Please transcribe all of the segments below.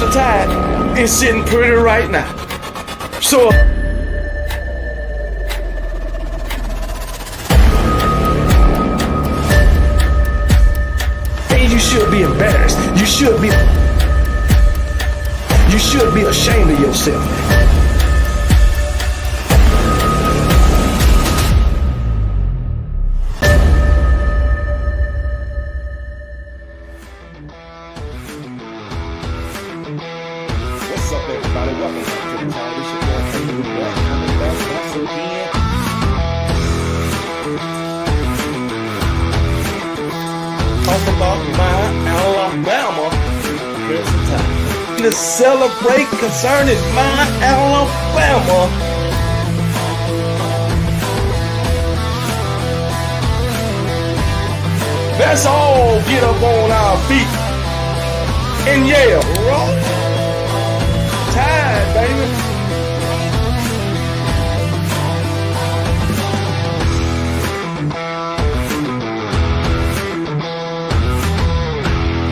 Crimson Tide is sitting pretty right now. So you should be embarrassed. You should be ashamed of yourself. What's up, everybody? Welcome back to the town. This is your boy Kangaroo Black coming back once again. Talk about my Alabama Crimson Tide. To celebrate concerning my Alabama. Let's all get up on our feet and yell, roll Tide, baby.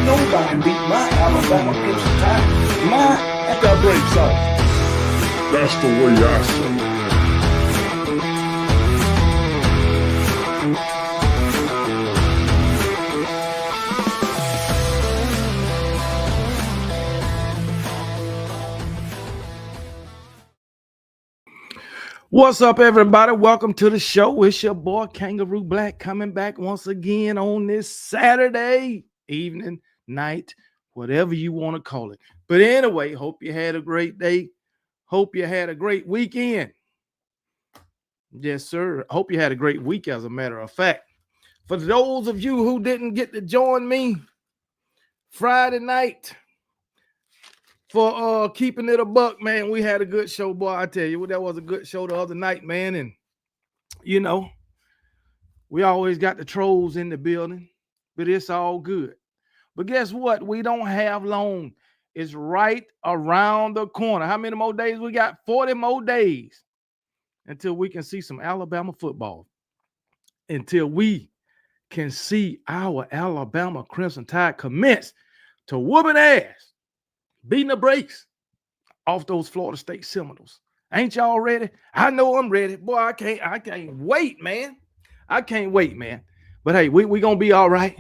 Nobody beat my Alabama Crimson Tide. That's a great song. That's the way I say it. What's up, everybody? Welcome to the show. It's your boy Kangaroo Black coming back once again on this Saturday evening, night, whatever you want to call it. But anyway, hope you had a great day. Hope you had a great weekend. Yes, sir. Hope you had a great week, as a matter of fact. For those of you who didn't get to join me Friday night for keeping it a buck, man, we had a good show, boy. I tell you, that was a good show the other night, man. And, you know, we always got the trolls in the building, but it's all good. But guess what? We don't have long. It's right around the corner. How many more days we got? 40 more days until we can see some Alabama football. Until we can see our Alabama Crimson Tide commence to whooping ass, beating the brakes off those Florida State Seminoles. Ain't y'all ready? I know I'm ready. Boy, I can't wait, man. I can't wait, man. But hey, we gonna be all right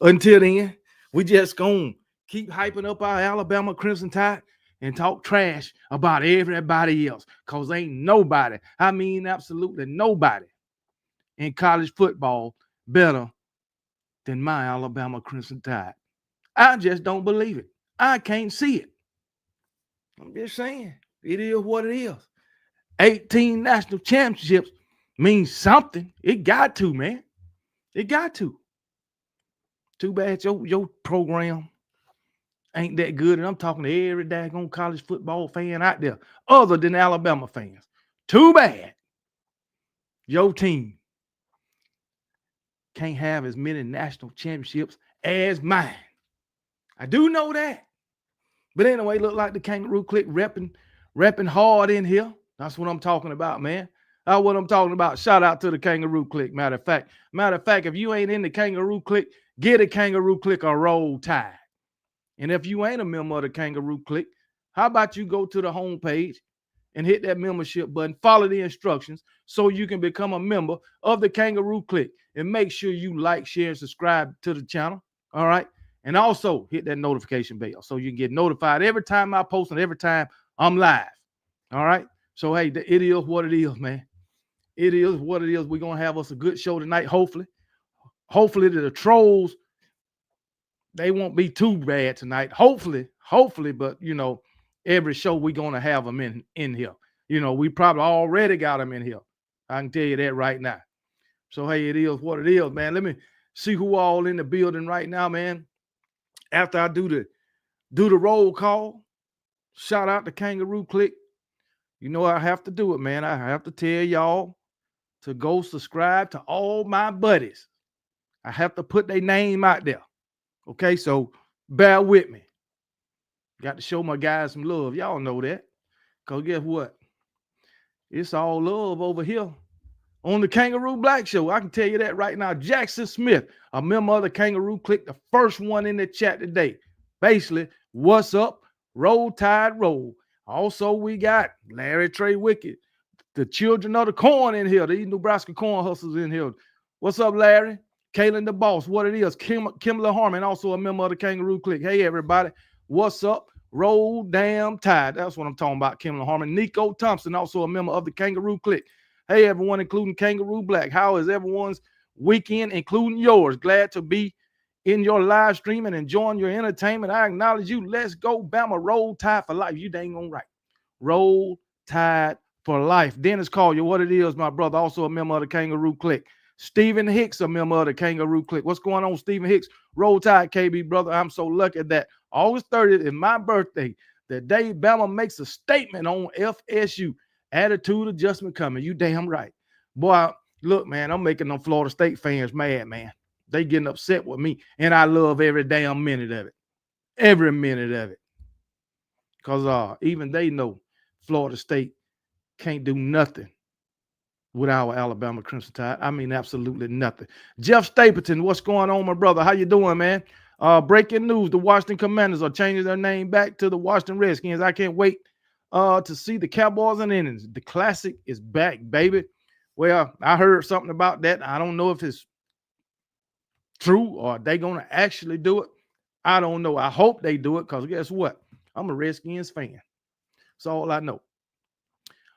until then. We just gonna keep hyping up our Alabama Crimson Tide and talk trash about everybody else. Cause ain't nobody, I mean absolutely nobody in college football better than my Alabama Crimson Tide. I just don't believe it. I can't see it. I'm just saying, it is what it is. 18 national championships means something. It got to, man. It got to. Too bad your program ain't that good. And I'm talking to every daggone college football fan out there other than Alabama fans. Too bad your team can't have as many national championships as mine. I do know that. But anyway, look like the Kangaroo Click repping hard in here. That's what I'm talking about, man. That's what I'm talking about. Shout out to the Kangaroo Click. Matter of fact, if you ain't in the Kangaroo Click, get a Kangaroo Click or Roll Tide. And if you ain't a member of the Kangaroo Click, how about you go to the homepage and hit that membership button, follow the instructions so you can become a member of the Kangaroo Click. And make sure you like, share, and subscribe to the channel. All right. And also hit that notification bell so you can get notified every time I post and every time I'm live. All right. So, hey, it is what it is, man. It is what it is. We're going to have us a good show tonight, hopefully. Hopefully the trolls, they won't be too bad tonight. Hopefully, but, you know, every show we're going to have them in here. You know, we probably already got them in here. I can tell you that right now. So, hey, it is what it is, man. Let me see who all in the building right now, man. After I do the roll call, shout out to Kangaroo Click. You know I have to do it, man. I have to tell y'all to go subscribe to all my buddies. I have to put their name out there. Okay, so bear with me. Got to show my guys some love. Y'all know that. Because guess what? It's all love over here on the Kangaroo Black Show. I can tell you that right now. Jackson Smith, a member of the Kangaroo Click, the first one in the chat today. Basically, what's up? Roll Tide, roll. Also, we got Larry Trey Wicked, the children of the corn in here. These Nebraska corn hustlers in here. What's up, Larry? Kalen the boss. What it is? Kimberly Harmon, also a member of the Kangaroo Clique. Hey, everybody. What's up? Roll damn Tide. That's what I'm talking about, Kimberly Harmon. Nico Thompson, also a member of the Kangaroo Clique. Hey, everyone, including Kangaroo Black. How is everyone's weekend, including yours? Glad to be in your live stream and enjoying your entertainment. I acknowledge you. Let's go, Bama. Roll Tide for life. You dang on right. Roll Tide for life. Dennis Collier, what it is, my brother, also a member of the Kangaroo Clique. Stephen Hicks, a member of the Kangaroo Clique. What's going on, Stephen Hicks? Roll Tide, KB, brother. I'm so lucky that August 30th is my birthday. The day Bama makes a statement on FSU. Attitude adjustment coming. You damn right. Boy, look, man, I'm making them Florida State fans mad, man. They getting upset with me, and I love every damn minute of it. Every minute of it. Because even they know Florida State can't do nothing with our Alabama Crimson Tide. I mean, absolutely nothing. Jeff Stapleton, what's going on, my brother? How you doing, man? Breaking news, the Washington Commanders are changing their name back to the Washington Redskins. I can't wait to see the Cowboys and Indians. The classic is back, baby. Well, I heard something about that. I don't know if it's true or they going to actually do it. I don't know. I hope they do it because guess what? I'm a Redskins fan. That's all I know.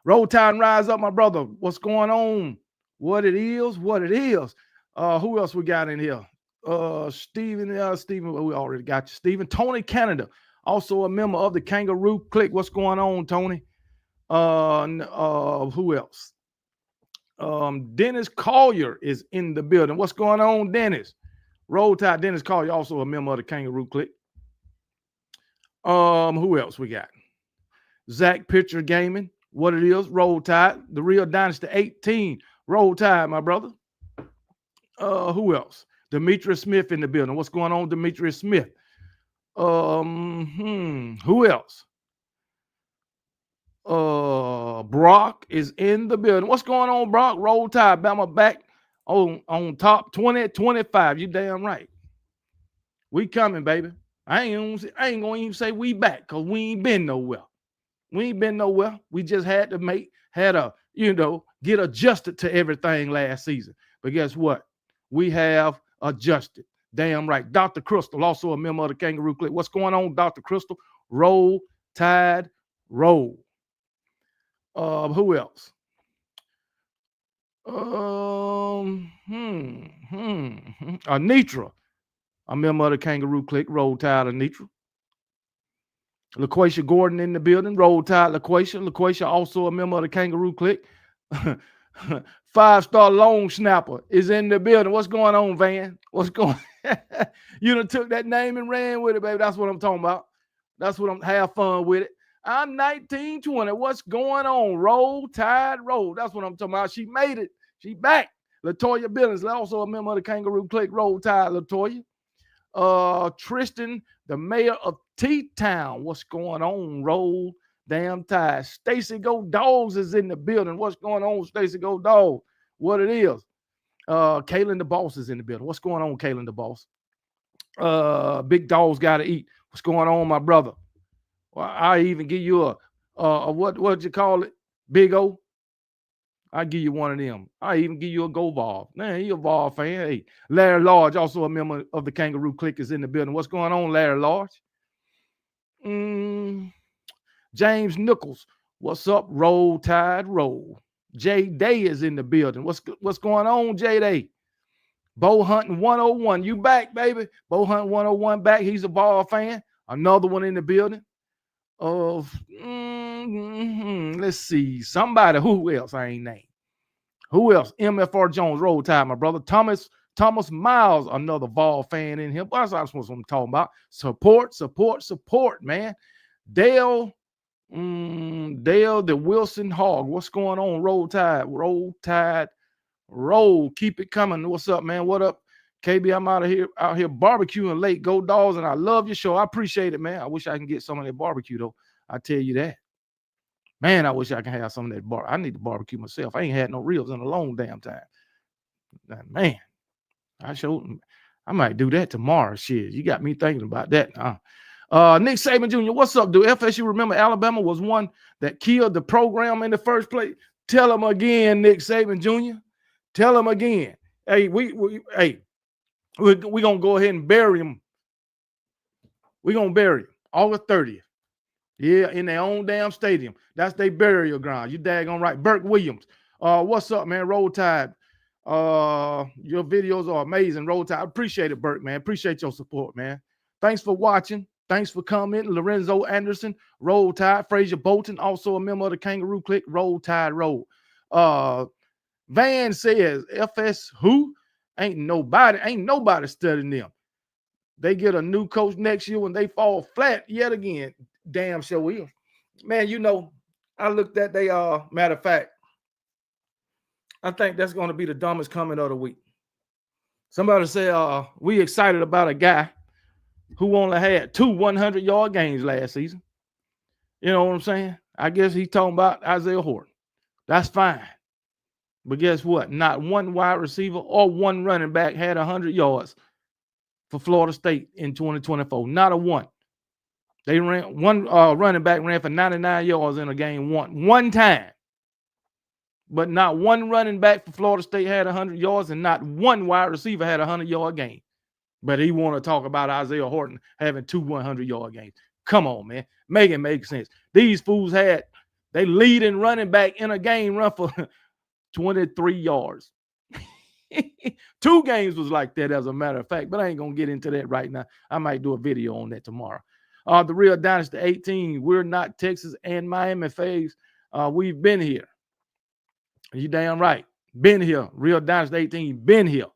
Roll Tide and rise up, my brother. What's going on? What it is, what it is. Who else we got in here? Steven, we already got you. Steven, Tony Canada, also a member of the Kangaroo Clique. What's going on, Tony? Who else? Dennis Collier is in the building. What's going on, Dennis? Roll Tide, Dennis Collier, also a member of the Kangaroo Clique. Who else we got? Zach Pitcher Gaming. What it is, Roll Tide, the Real Dynasty 18. Roll Tide, my brother. Who else? Demetrius Smith in the building. What's going on, Demetrius Smith? Who else? Brock is in the building. What's going on, Brock? Roll Tide, Bama back on top 20-25. You damn right. We coming, baby. I ain't gonna even say we back because we ain't been nowhere. We ain't been nowhere. We just had to get adjusted to everything last season. But guess what? We have adjusted. Damn right. Dr. Crystal, also a member of the Kangaroo Clique. What's going on, Dr. Crystal? Roll Tide, roll. Who else? Anitra, a member of the Kangaroo Clique. Roll Tide, Anitra. LaQuasia Gordon in the building. Roll Tide, LaQuasia. LaQuasia also a member of the Kangaroo Clique. 5-star long snapper is in the building. What's going on, Van? What's going on? You done took that name and ran with it, baby. That's what I'm talking about. That's what I'm have fun with it. I'm 1920. What's going on? Roll Tide, roll. That's what I'm talking about. She made it. She back. Latoya Billings, also a member of the Kangaroo Clique. Roll Tide, Latoya. Tristan, the mayor of T-Town. What's going on? Roll damn Tide. Stacy Go Dogs is in the building. What's going on, Stacy Go Dogs? What it is? Kalen the Boss is in the building. What's going on, Kalen the Boss? Big dogs got to eat. What's going on, my brother? Well, I even give you a what you call it? Big O. I give you one of them. I even give you a Go Vol. Man, you a Vol fan. Hey, Larry Large, also a member of the Kangaroo Clique, is in the building. What's going on, Larry Large? James Nichols, what's up? Roll Tide, roll. Jay Day is in the building. What's going on, Jay Day? Bo Hunting 101, you back, baby? Bo Hunting 101 back. He's a Vol fan. Another one in the building. Let's see. Somebody, who else I ain't named? Who else? MFR Jones, Roll Tide, my brother. Thomas Miles, another Vol fan in here. That's what I'm talking about. Support, man. Dale, the Wilson Hog. What's going on? Roll Tide, roll. Keep it coming. What's up, man? What up? KB, I'm out here barbecuing late. Go Dogs, and I love your show. I appreciate it, man. I wish I can get some of that barbecue, though. I tell you that. Man, I wish I can have some of that bar. I need to barbecue myself. I ain't had no ribs in a long damn time. Man, I might do that tomorrow. Shit, you got me thinking about that. Nick Saban Jr., what's up, dude? FSU, remember Alabama was one that killed the program in the first place? Tell him again, Nick Saban Jr. Tell him again. Hey, we're going to go ahead and bury him. We're going to bury him August 30th. Yeah, in their own damn stadium. That's their burial ground. You daggone right. Burke Williams. What's up, man? Roll Tide. Your videos are amazing. Roll Tide. Appreciate it, Burke, man. Appreciate your support, man. Thanks for watching. Thanks for commenting. Lorenzo Anderson, Roll Tide. Frazier Bolton, also a member of the Kangaroo Click. Roll Tide, roll. Van says, FS who? Ain't nobody studying them. They get a new coach next year when they fall flat yet again. Damn sure will. Man, you know, I looked at they matter of fact, I think that's going to be the dumbest comment of the week. Somebody said we excited about a guy who only had 2 100-yard games last season. You know what I'm saying? I guess he's talking about Isaiah Horton. That's fine. But guess what? Not one wide receiver or one running back had 100 yards for Florida State in 2024. Not a one. They ran one running back ran for 99 yards in a game one time. But not one running back for Florida State had 100 yards, and not one wide receiver had a 100-yard game. But he want to talk about Isaiah Horton having 2 100-yard games. Come on, man. Make it make sense. These fools had they leading running back in a game run for 23 yards. 2 games was like that, as a matter of fact, but I ain't going to get into that right now. I might do a video on that tomorrow. The Real Dynasty 18, we're not Texas and Miami faves. We've been here. You damn right. Been here. Real Dynasty 18, been here.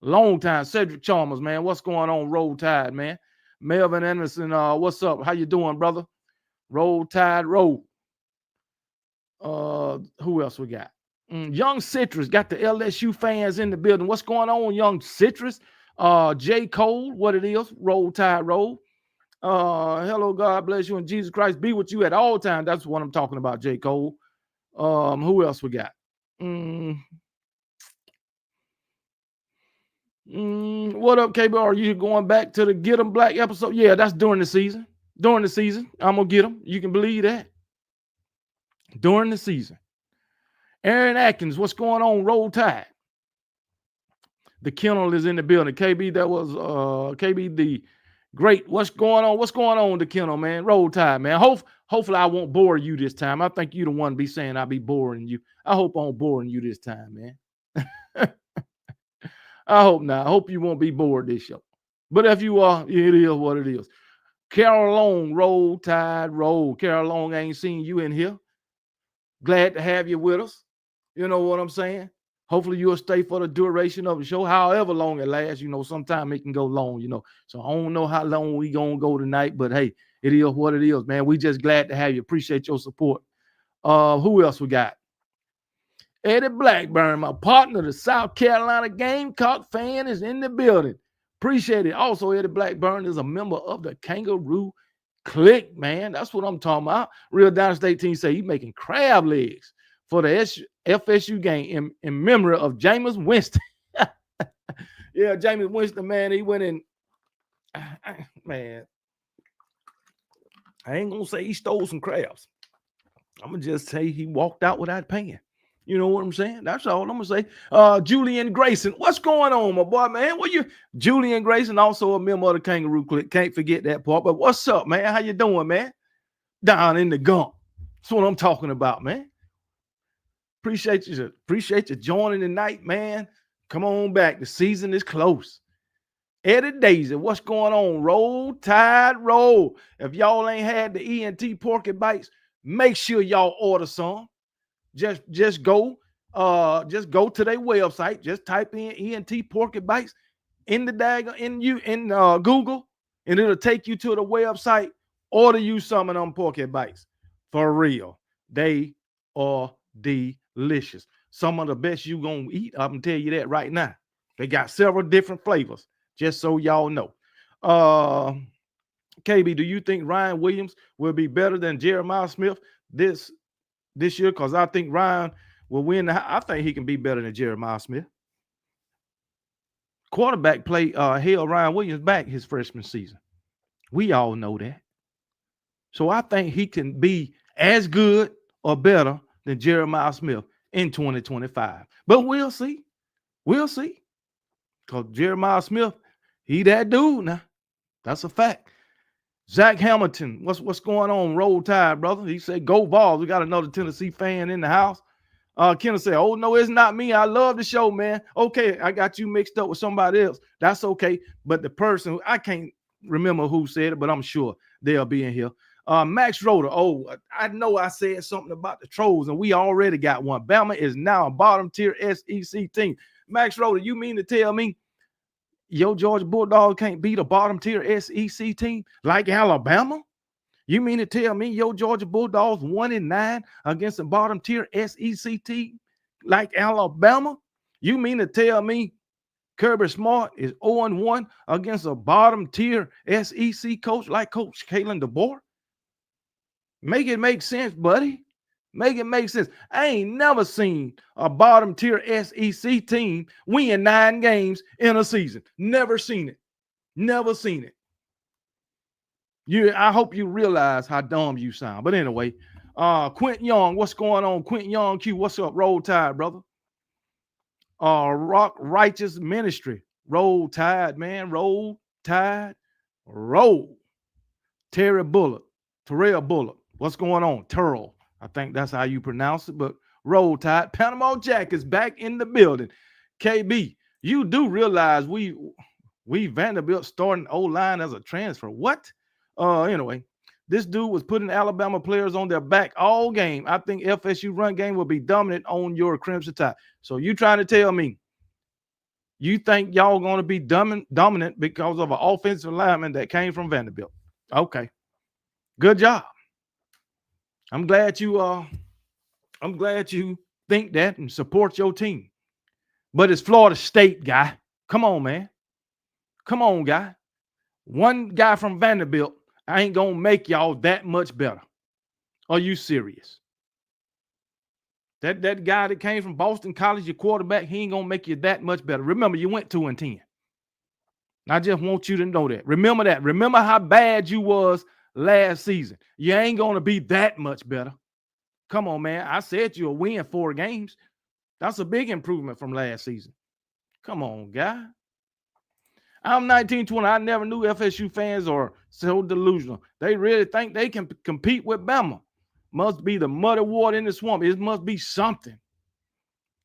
Long time. Cedric Chalmers, man. What's going on? Roll Tide, man. Melvin Anderson, what's up? How you doing, brother? Roll Tide, roll. Who else we got? Young Citrus, got the LSU fans in the building. What's going on, Young Citrus? J. Cole, what it is? Roll Tide, roll. Hello, God bless you, and Jesus Christ be with you at all times. That's what I'm talking about, J. Cole. Who else we got? What up, KB? Are you going back to the Get 'em Black episode? Yeah, that's during the season. During the season, I'm gonna get them. You can believe that. During the season. Aaron Atkins, what's going on? Roll Tide. The Kennel is in the building. KB, that was KB the Great. What's going on? What's going on, the Kennel, man? Roll Tide, man. Hopefully I won't bore you this time. I think you the one be saying I'll be boring you. I hope I won't boring you this time, man. I hope not. I hope you won't be bored this show. But if you are, it is what it is. Carol Long, Roll Tide, roll. Carol Long, I ain't seen you in here. Glad to have you with us. You know what I'm saying? Hopefully you'll stay for the duration of the show, however long it lasts. You know, sometimes it can go long, you know. So I don't know how long we going to go tonight, but hey, it is what it is, man. We just glad to have you. Appreciate your support. Who else we got? Eddie Blackburn, my partner, the South Carolina Gamecock fan, is in the building. Appreciate it. Also, Eddie Blackburn is a member of the Kangaroo Click, man. That's what I'm talking about. Real Dynasty 18 say he's making crab legs for the FSU game in memory of Jameis Winston. Yeah, Jameis Winston, man, he went in. Man, I ain't going to say he stole some crabs. I'm going to just say he walked out without paying. You know what I'm saying? That's all I'm going to say. Julian Grayson, what's going on, my boy, man? Julian Grayson, also a member of the Kangaroo Click. Can't forget that part. But what's up, man? How you doing, man? Down in the gump. That's what I'm talking about, man. Appreciate you joining tonight, man. Come on back. The season is close. Eddie Daisy, what's going on? Roll Tide, roll. If y'all ain't had the ENT Porky Bites, make sure y'all order some. Just go to their website. Just type in ENT Porky Bites in the Google, and it'll take you to the website. Order you some of them Porky Bites. For real. They are delicious. Some of the best you gonna eat. I'm gonna tell you that right now. They got several different flavors, just so y'all know. KB, do you think Ryan Williams will be better than Jeremiah Smith this year? Because I think Ryan will win. I think he can be better than Jeremiah Smith. Quarterback play held Ryan Williams back his freshman season. We all know that. So I think he can be as good or better than Jeremiah Smith in 2025. But we'll see. We'll see. Because Jeremiah Smith, he that dude now. That's a fact. Zach Hamilton, what's going on? Roll Tide, brother. He said, go Vols. We got another Tennessee fan in the house. Kenneth said, oh, no, it's not me. I love the show, man. Okay, I got you mixed up with somebody else. That's okay. But the person, I can't remember who said it, but I'm sure they'll be in here. Max Roder, oh, I know I said something about the Trolls, and we already got one. Bama is now a bottom-tier SEC team. Max Roder, you mean to tell me your Georgia Bulldogs can't beat a bottom-tier SEC team like Alabama? You mean to tell me your Georgia Bulldogs 1-9 against a bottom-tier SEC team like Alabama? You mean to tell me Kirby Smart is 0-1 against a bottom-tier SEC coach like Coach Kalen DeBoer? Make it make sense, buddy. Make it make sense. I ain't never seen a bottom-tier SEC team win 9 games in a season. Never seen it. Never seen it. I hope you realize how dumb you sound. But anyway, Quentin Young, what's going on? Quentin Young Q, what's up? Roll Tide, brother. Rock Righteous Ministry. Roll Tide, man. Roll Tide. Roll. Terrell Bullock. What's going on? Turl. I think that's how you pronounce it, but Roll Tide. Panama Jack is back in the building. KB, you do realize we Vanderbilt starting O-line as a transfer. What? Anyway, this dude was putting Alabama players on their back all game. I think FSU run game will be dominant on your Crimson Tide. So you trying to tell me you think y'all going to be dominant because of an offensive lineman that came from Vanderbilt? Okay. Good job. I'm glad you think that and support your team. But it's Florida State, guy. Come on, man. Come on, guy. One guy from Vanderbilt ain't gonna make y'all that much better. Are you serious? That guy that came from Boston College, your quarterback, he ain't gonna make you that much better. Remember, you went 2-10. I just want you to know that. Remember that. Remember how bad you was last season. You ain't gonna be that much better. Come on, man. I said you'll win 4 games. That's a big improvement from last season. Come on, guy. I'm 1920. I never knew FSU fans are so delusional. They really think they can compete with Bama. Must be the muddy water in the swamp. It must be something.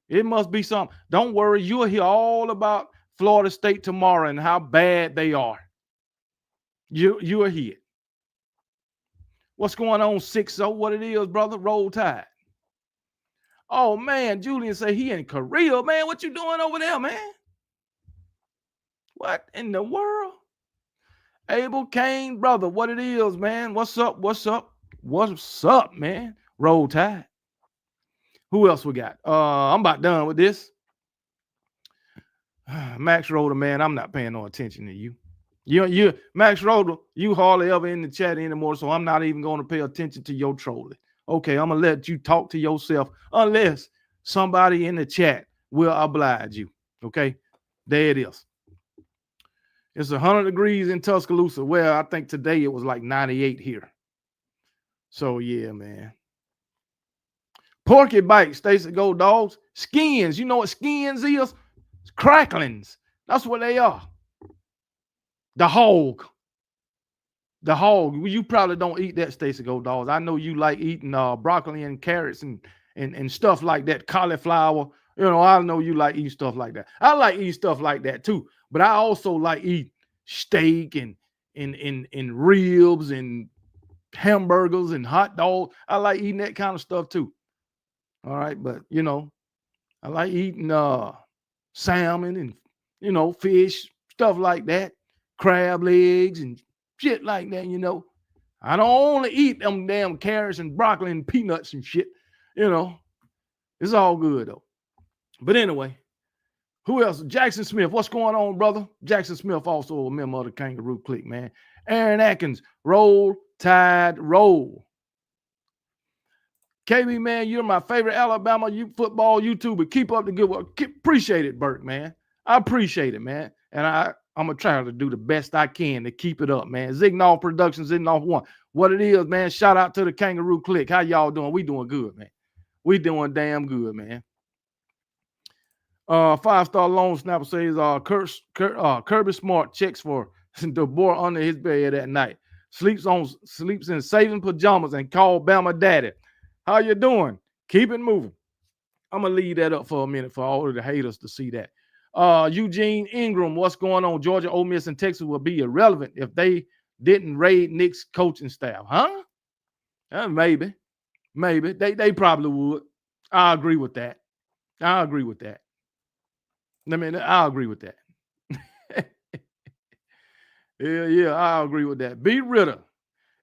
It must be something. Don't worry. You'll hear all about Florida State tomorrow and how bad they are. You'll hear it. What's going on, 6-0? What it is, brother? Roll Tide. Oh, man. Julian say he in Korea. Man, what you doing over there, man? What in the world? Abel Kane, brother, what it is, man? What's up? What's up? What's up, man? Roll Tide. Who else we got? I'm about done with this. Max Roder, man, I'm not paying no attention to you. You Max Roder, you hardly ever in the chat anymore, so I'm not even going to pay attention to your trolling. Okay, I'm going to let you talk to yourself unless somebody in the chat will oblige you. Okay, there it is. It's 100 degrees in Tuscaloosa. Well, I think today it was like 98 here. So, yeah, man. Porky Bites, Stacy Gold Dogs. Skins. You know what skins is? It's cracklings. That's what they are. The hog. The hog. You probably don't eat that, Stacy Gold Dogs. I know you like eating broccoli and carrots and stuff like that. Cauliflower. You know, I know you like eating stuff like that. I like eating stuff like that too. But I also like eating steak and ribs and hamburgers and hot dogs. I like eating that kind of stuff too. All right, but you know, I like eating salmon and you know, fish, stuff like that, crab legs and shit like that, you know. I don't only eat them damn carrots and broccoli and peanuts and shit, you know. It's all good though. But anyway, who else? Jackson Smith. What's going on, brother? Jackson Smith, also a member of the Kangaroo Clique, man. Aaron Atkins, Roll Tide Roll. KB, man, you're my favorite Alabama football YouTuber. Keep up the good work. Appreciate it, Bert, man. I appreciate it, man. And I'm gonna try to do the best I can to keep it up, man. Zignal Productions, Zignal One. What it is, man. Shout out to the Kangaroo Click. How y'all doing? We doing good, man. We doing damn good, man. 5-star loan snapper says Kirby Smart checks for DeBoer under his bed at night. Sleeps in saving pajamas and call Bama daddy. How you doing? Keep it moving. I'm gonna leave that up for a minute for all of the haters to see that. Eugene Ingram, what's going on? Georgia, Ole Miss, and Texas will be irrelevant if they didn't raid Nick's coaching staff, huh? Maybe. They probably would. I agree with that. I agree with that. I agree with that. yeah, I agree with that. B. Ritter,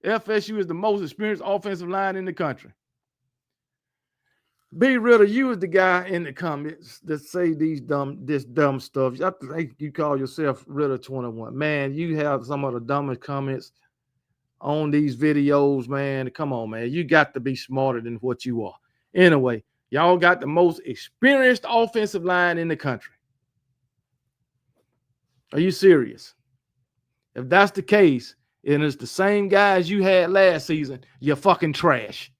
FSU is the most experienced offensive line in the country. B. Ritter, you is the guy in the comments that say this dumb stuff. I think you call yourself Ritter 21. Man, you have some of the dumbest comments on these videos, man. Come on, man. You got to be smarter than what you are. Anyway, y'all got the most experienced offensive line in the country. Are you serious? If that's the case, and it's the same guys you had last season, you're fucking trash.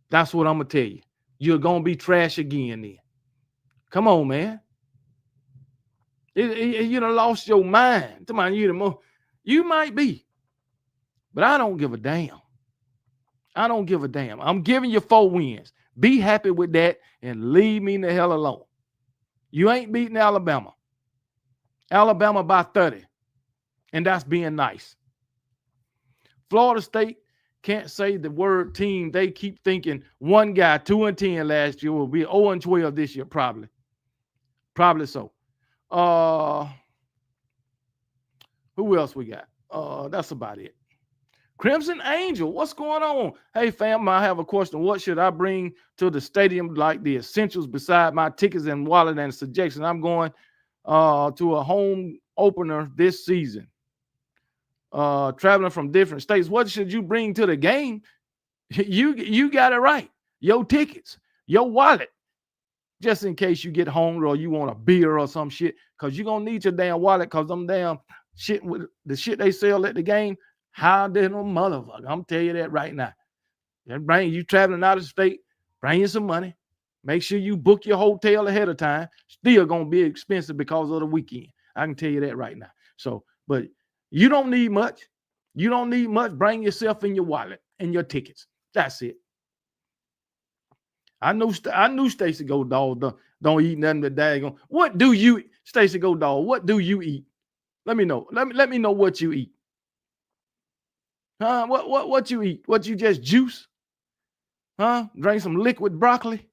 That's what I'm going to tell you. You're going to be trash again then. Come on, man. You done lost your mind. You might be. But I don't give a damn. I don't give a damn. I'm giving you 4 wins. Be happy with that and leave me the hell alone. You ain't beating Alabama. Alabama by 30. And that's being nice. Florida State can't say the word team. They keep thinking one guy, 2-10 last year, will be 0-12 this year, probably. Probably so. Who else we got? That's about it. Crimson Angel, what's going on? Hey, fam, I have a question. What should I bring to the stadium, like the essentials beside my tickets and wallet and suggestions? I'm going to a home opener this season. Traveling from different states. What should you bring to the game? You got it right. Your tickets, your wallet, just in case you get hungry or you want a beer or some shit, because you're going to need your damn wallet, because them damn shit, with the shit they sell at the game, how they no motherfucker. I'm telling you that right now. Bring you traveling out of state, bring you some money. Make sure you book your hotel ahead of time. Still going to be expensive because of the weekend. I can tell you that right now. So, but you don't need much. You don't need much. Bring yourself in your wallet and your tickets. That's it. I knew Stacey Go Dog don't eat nothing but daggone. What do you eat? Stacey Go Dog, what do you eat? Let me know. Let me know what you eat. Huh? What you eat? What you just juice? Huh? Drink some liquid broccoli?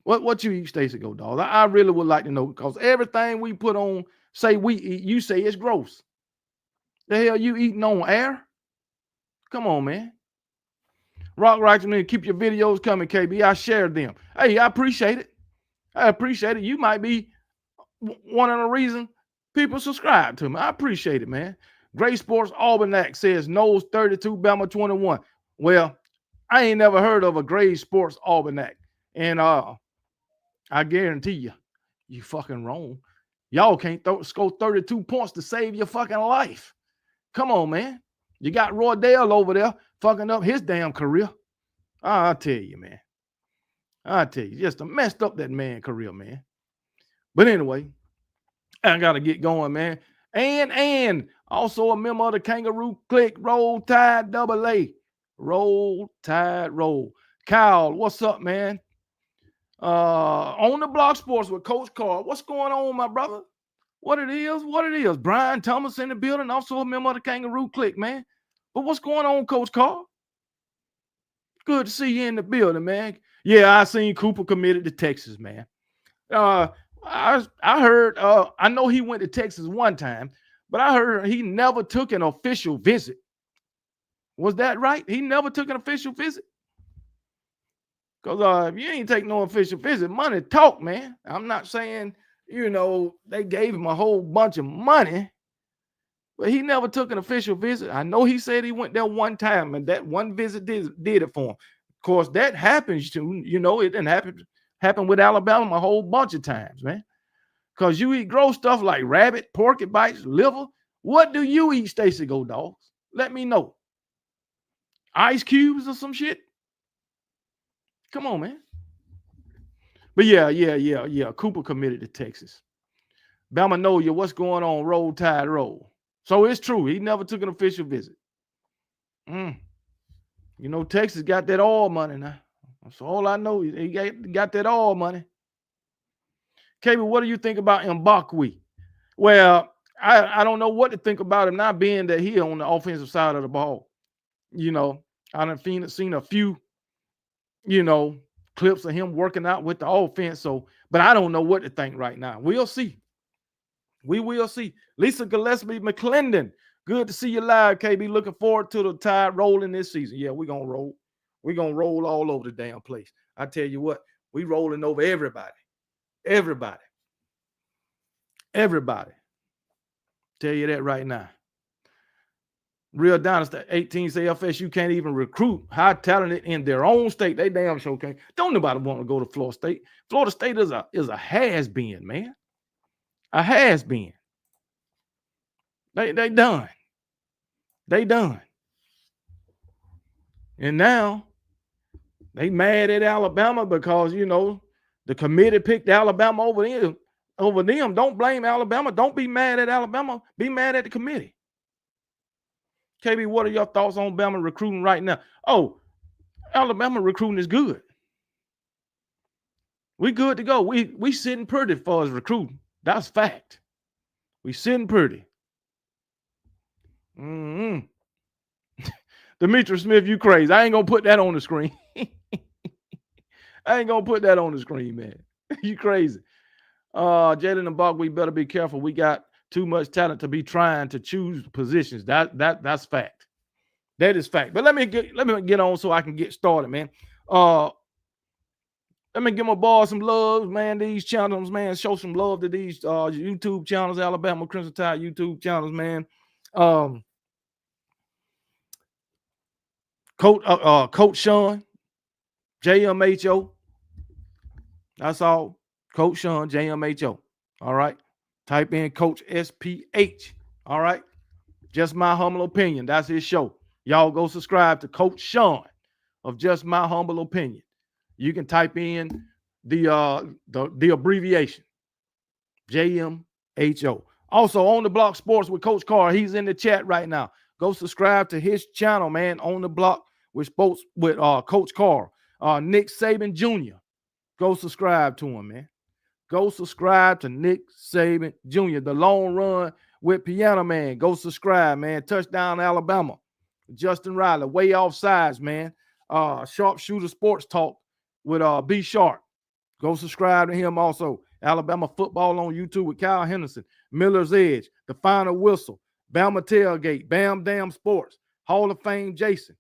What you eat, Stacey Go Dog? I really would like to know, because everything we put on, say we eat, you say it's gross. The hell you eating on air? Come on, man. Rock Righteousness, keep your videos coming, KB. I shared them. Hey, I appreciate it. I appreciate it. You might be one of the reasons people subscribe to me. I appreciate it, man. Gray Sports Almanac says Knowles 32, Bama 21. Well, I ain't never heard of a Gray Sports Almanac. And I guarantee you fucking wrong. Y'all can't score 32 points to save your fucking life. Come on, man. You got Roydell over there fucking up his damn career. I'll tell you, man. I'll tell you. Just messed up that man career, man. But anyway, I got to get going, man. And also a member of the Kangaroo Click, Roll Tide AA. Roll Tide Roll. Kyle, what's up, man? On the Block Sports with Coach Carr. What's going on, my brother? What it is. Brian Thomas in the building, also a member of the Kangaroo Click, man. But what's going on, Coach Carr? Good to see you in the building, man. Yeah, I seen Cooper committed to Texas, man. I heard, I know he went to Texas one time, but I heard he never took an official visit. Was that right? He never took an official visit? Because if you ain't take no official visit, money talk, man. I'm not saying, they gave him a whole bunch of money, but he never took an official visit. I know he said he went there one time, and that one visit did it for him. Of course, that happens to, it didn't happen with Alabama a whole bunch of times, man. Because you eat gross stuff like rabbit, porky bites, liver. What do you eat, Stacy Go Dogs? Let me know. Ice cubes or some shit? Come on, man. But yeah. Cooper committed to Texas. Bama know you. What's going on? Roll Tide Roll. So it's true. He never took an official visit. You know, Texas got that oil money now. That's all I know. He got that oil money. KB, what do you think about Mbakwe? Well, I don't know what to think about him, not being that he on the offensive side of the ball. You know, I done seen a few, you know, clips of him working out with the offense. So, but I don't know what to think right now. We'll see. We will see. Lisa Gillespie McClendon. Good to see you live, KB. Looking forward to the Tide rolling this season. Yeah, we're going to roll. We're going to roll all over the damn place. I tell you what, we rolling over everybody. Everybody. Tell you that right now. Real Dynasty 18 say FSU can't even recruit high talented in their own state. They damn sure can't. Don't nobody want to go to Florida State. Florida State is a has-been, man. A has-been. They done. They done. And now they mad at Alabama because, you know, the committee picked Alabama over them. Don't blame Alabama. Don't be mad at Alabama. Be mad at the committee. KB, what are your thoughts on Bama recruiting right now? Oh, Alabama recruiting is good. We good to go. We sitting pretty as far as recruiting. That's fact. We sitting pretty. Demetrius Smith, you crazy. I ain't gonna put that on the screen. I ain't gonna put that on the screen, man. You crazy. Jalen and Buck, we better be careful. We got too much talent to be trying to choose positions. That's fact. That is fact. But let me get on so I can get started, man. Let me give my boys some love, man. These channels, man. Show some love to these YouTube channels, Alabama Crimson Tide YouTube channels, man. Coach Sean, JMHO. That's all. Coach Sean, JMHO. All right. Type in Coach SPH. All right. Just My Humble Opinion. That's his show. Y'all go subscribe to Coach Sean of Just My Humble Opinion. You can type in the abbreviation. JMHO. Also, On the Block Sports with Coach Carr. He's in the chat right now. Go subscribe to his channel, man. On the Block with sports with Coach Carr. Nick Saban Jr. Go subscribe to him, man. Go subscribe to Nick Saban Jr. The Long Run with Piano Man. Go subscribe, man. Touchdown Alabama. Justin Riley. Way Off Sides, man. Sharpshooter Sports Talk with B Sharp. Go subscribe to him also. Alabama Football on YouTube with Kyle Henderson. Miller's Edge. The Final Whistle. Bama Tailgate. Bam Damn Sports. Hall of Fame Jason.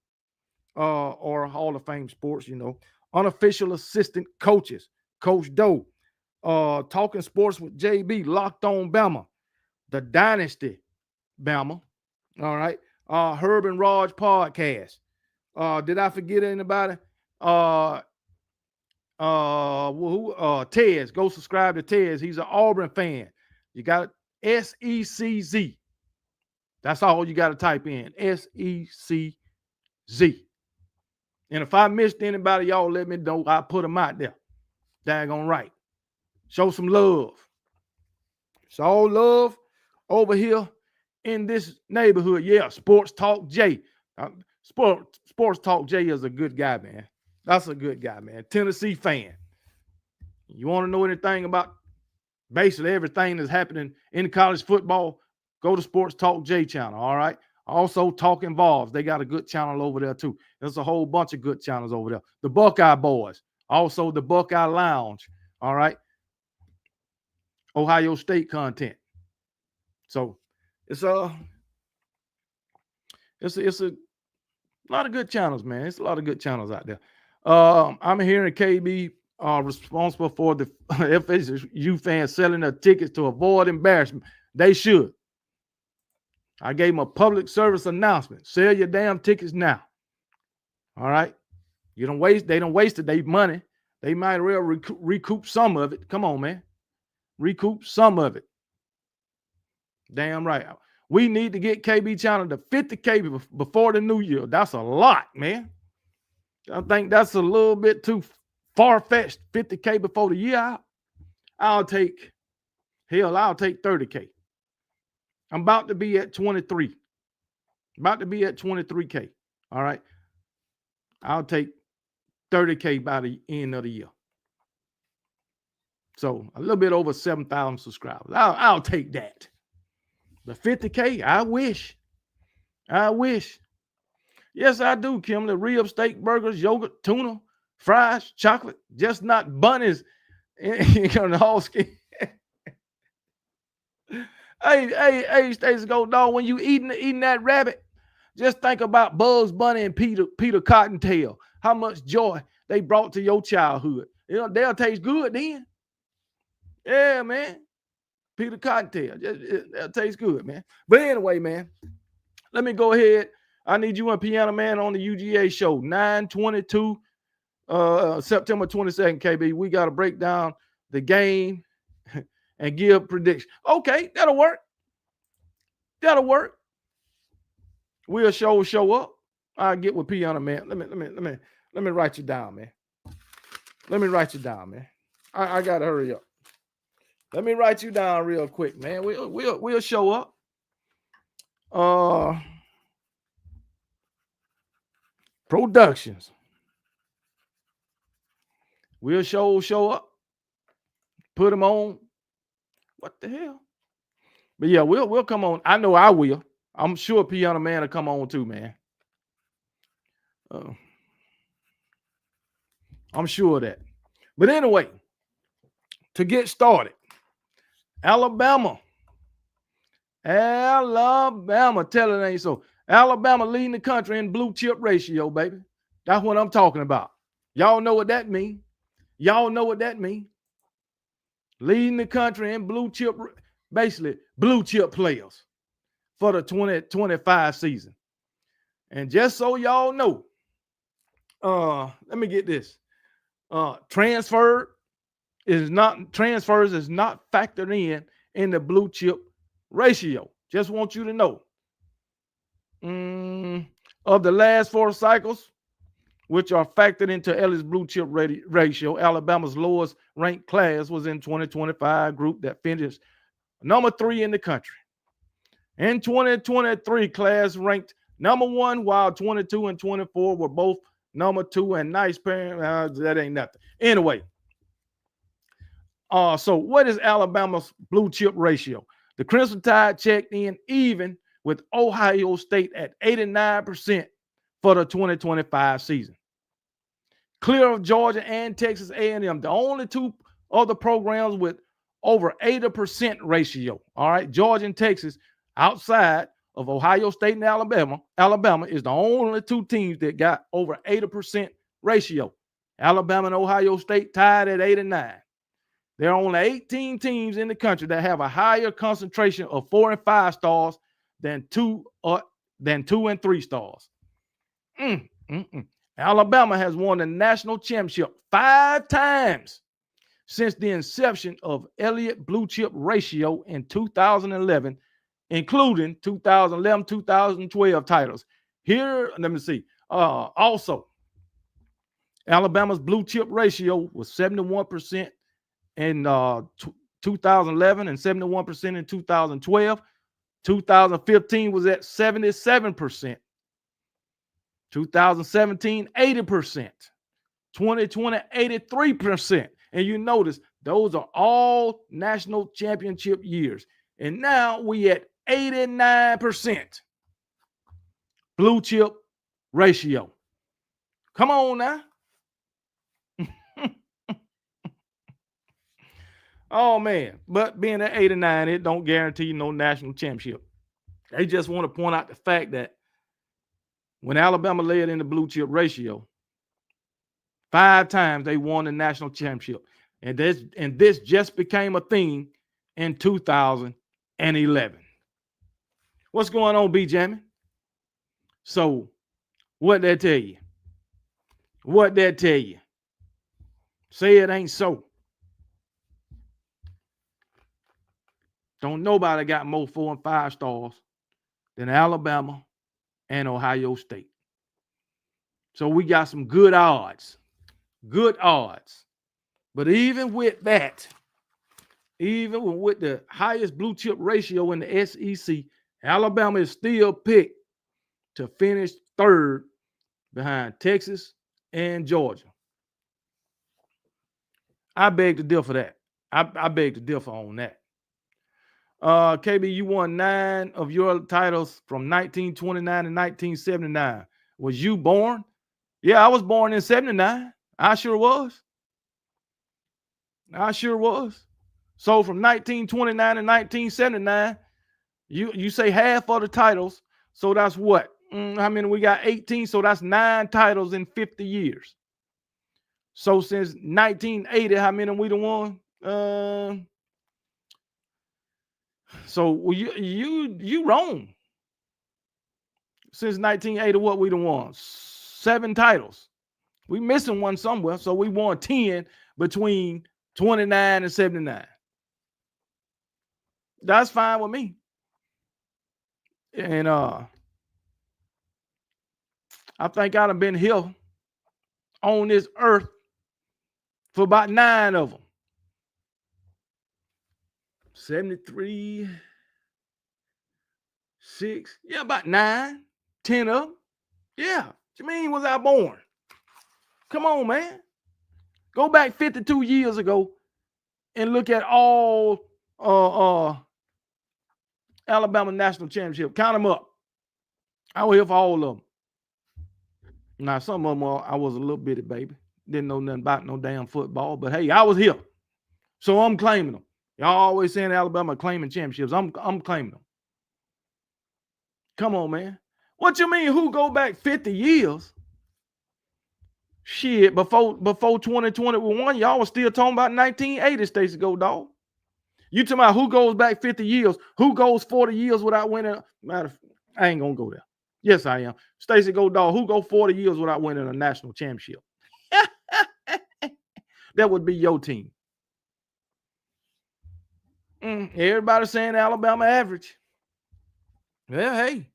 Or Hall of Fame Sports, you know. Unofficial assistant coaches. Coach Doe. Talking Sports with JB. Locked on Bama. The Dynasty Bama. All right. Herb and Raj podcast. Did I forget anybody? Tez. Go subscribe to Tez. He's an Auburn fan. You got SECZ. That's all you got to type in. SECZ. And if I missed anybody, y'all let me know. I put them out there. Daggone right. Show some love. It's all love over here in this neighborhood. Yeah, Sports Talk J. Sports Talk J is a good guy, man. That's a good guy, man. Tennessee fan. You want to know anything about basically everything that's happening in college football? Go to Sports Talk J channel, all right? Also, Talk Involves. They got a good channel over there, too. There's a whole bunch of good channels over there. The Buckeye Boys. Also, the Buckeye Lounge, all right? Ohio State content. So, it's a lot of good channels, man. It's a lot of good channels out there. I'm hearing KB responsible for the FSU fans selling their tickets to avoid embarrassment. They should. I gave them a public service announcement. Sell your damn tickets now. All right. They don't waste their money. They might well recoup some of it. Come on, man. recoup some of it. Damn right. We need to get KB Channel to 50K before the new year. That's a lot, man. I think that's a little bit too far-fetched. 50K before the year out. I'll take 30K. I'm about to be at 23. About to be at 23K. All right. I'll take 30K by the end of the year. So a little bit over 7,000 subscribers. I'll take that. The 50K, I wish. Yes, I do, Kim. The rib, steak, burgers, yogurt, tuna, fries, chocolate, just not bunnies in the whole skin. Hey, Stacey Gold Dog, when you eating that rabbit, just think about Bugs Bunny and Peter Cottontail. How much joy they brought to your childhood. You know, they'll taste good then. Yeah, man. Peter Cottontail. They'll taste good, man. But anyway, man, let me go ahead. I need you and Piano Man on the UGA show, 9/22, September 22nd, KB. We got to break down the game and give predictions. Okay, that'll work. We'll show up. I'll get with Piano Man. Let me write you down, man. I gotta hurry up. Let me write you down real quick, man. We'll show up. Productions. We'll show up. Put them on. What the hell? But yeah, we'll come on. I know I will. I'm sure Piano Man will come on too, man. I'm sure of that. But anyway, to get started, Alabama. Tell it ain't so. Alabama leading the country in blue chip ratio, baby. That's what I'm talking about. Y'all know what that means. Leading the country in blue chip, basically blue chip players for the 2025 season. And just so y'all know, let me get this. Transfers is not factored in the blue chip ratio. Just want you to know. Of the last 4 cycles, which are factored into Ellie's blue chip ratio, Alabama's lowest ranked class was in 2025 group that finished number 3 in the country. In 2023, class ranked number 1, while 22 and 24 were both number 2, and nice parent. That ain't nothing. Anyway, so what is Alabama's blue chip ratio? The Crimson Tide checked in even with Ohio State at 89% for the 2025 season. Clear of Georgia and Texas A&M, the only 2 other programs with over 80% ratio. All right, Georgia and Texas, outside of Ohio State and Alabama is the only 2 teams that got over 80% ratio. Alabama and Ohio State tied at 89. There are only 18 teams in the country that have a higher concentration of 4 and 5 stars than 2 and 3 stars. Alabama has won the national championship 5 times since the inception of Elliott blue chip ratio in 2011, including 2011, 2012 titles. Here, let me see. Also, Alabama's blue chip ratio was 71% in 2011 and 71% in 2012. 2015 was at 77%. 2017, 80%. 2020, 83%. And you notice those are all national championship years. And now we at 89% blue chip ratio. Come on now. Oh, man. But being at 89, it don't guarantee no national championship. They just want to point out the fact that when Alabama led in the blue chip ratio, 5 times they won the national championship. And this just became a thing in 2011. What's going on, B. Jammin? So, what that tell you? Say it ain't so. Don't nobody got more 4 and 5 stars than Alabama and Ohio State. So we got some good odds. Good odds. But even with that, even with the highest blue chip ratio in the SEC, Alabama is still picked to finish third behind Texas and Georgia. I beg to differ that. I beg to differ on that. KB, you won 9 of your titles from 1929 to 1979. Was you born? Yeah, I was born in 79. I sure was. So from 1929 to 1979, you say half of the titles. So that's what? How many? We got 18. So that's 9 titles in 50 years. So since 1980, how many we done won? So you wrong. Since 1980, what we done won? 7 titles. We missing one somewhere. So we won 10 between 29 and 79. That's fine with me. And I think I'd have been here on this earth for about 9 of them. 73, 6, yeah, about 9, 10 of them. Yeah, what you mean was I born? Come on, man. Go back 52 years ago and look at all Alabama national championship. Count them up. I was here for all of them. Now, some of them I was a little bitty baby. Didn't know nothing about no damn football, but hey, I was here. So I'm claiming them. Y'all always saying Alabama claiming championships. I'm claiming them. Come on, man. What you mean who go back 50 years? Shit, before 2021, y'all was still talking about 1980 Stacey Go Dog. You talking about who goes back 50 years? Who goes 40 years without winning? I ain't gonna go there. Yes, I am. Stacey Go Dog, who go 40 years without winning a national championship? That would be your team. Everybody saying Alabama average. Well, hey,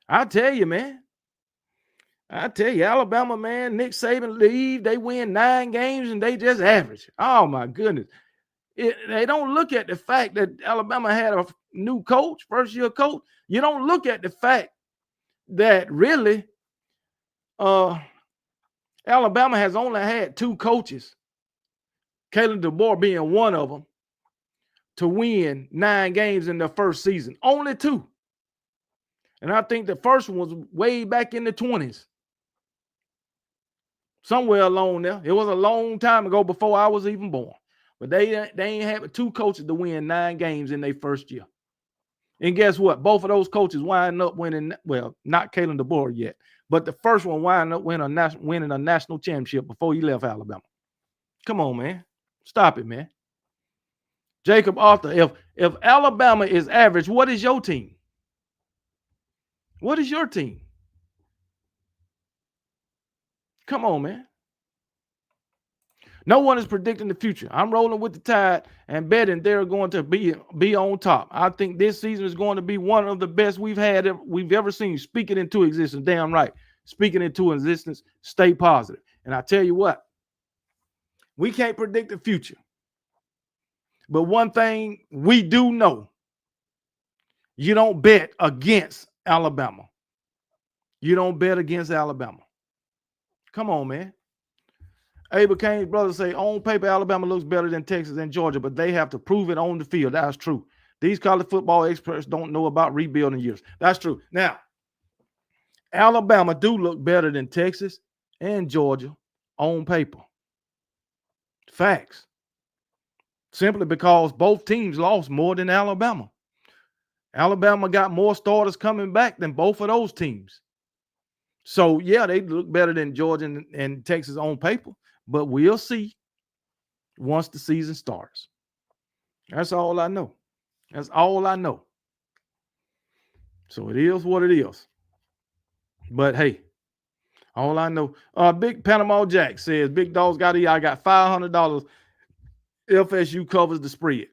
I tell you, man. I tell you, Alabama, man, Nick Saban leave, they win 9 games and they just average. Oh, my goodness. They don't look at the fact that Alabama had a new coach, first-year coach. You don't look at the fact that really Alabama has only had 2 coaches, Kalen DeBoer being one of them, to win 9 games in their first season. Only 2. And I think the first one was way back in the 20s. Somewhere along there. It was a long time ago before I was even born. But they ain't had 2 coaches to win 9 games in their first year. And guess what? Both of those coaches wind up winning, well, not Kalen DeBoer yet, but the first one wind up winning a national championship before he left Alabama. Come on, man. Stop it, man. Jacob Arthur, if Alabama is average, what is your team? What is your team? Come on, man. No one is predicting the future. I'm rolling with the tide and betting they're going to be on top. I think this season is going to be one of the best we've ever seen. Speak it into existence. Damn right. Speaking into existence, stay positive. And I tell you what, we can't predict the future. But one thing we do know, you don't bet against Alabama. You don't bet against Alabama. Come on, man. Abel Kane's brother say, on paper, Alabama looks better than Texas and Georgia, but they have to prove it on the field. That's true. These college football experts don't know about rebuilding years. That's true. Now, Alabama do look better than Texas and Georgia on paper. Facts. Simply because both teams lost more than Alabama. Alabama got more starters coming back than both of those teams. So, yeah, they look better than Georgia and Texas on paper, but we'll see once the season starts. That's all I know. That's all I know. So it is what it is. But, hey, all I know. Big Panama Jack says, Big Dogs got I got $500 FSU covers the spread.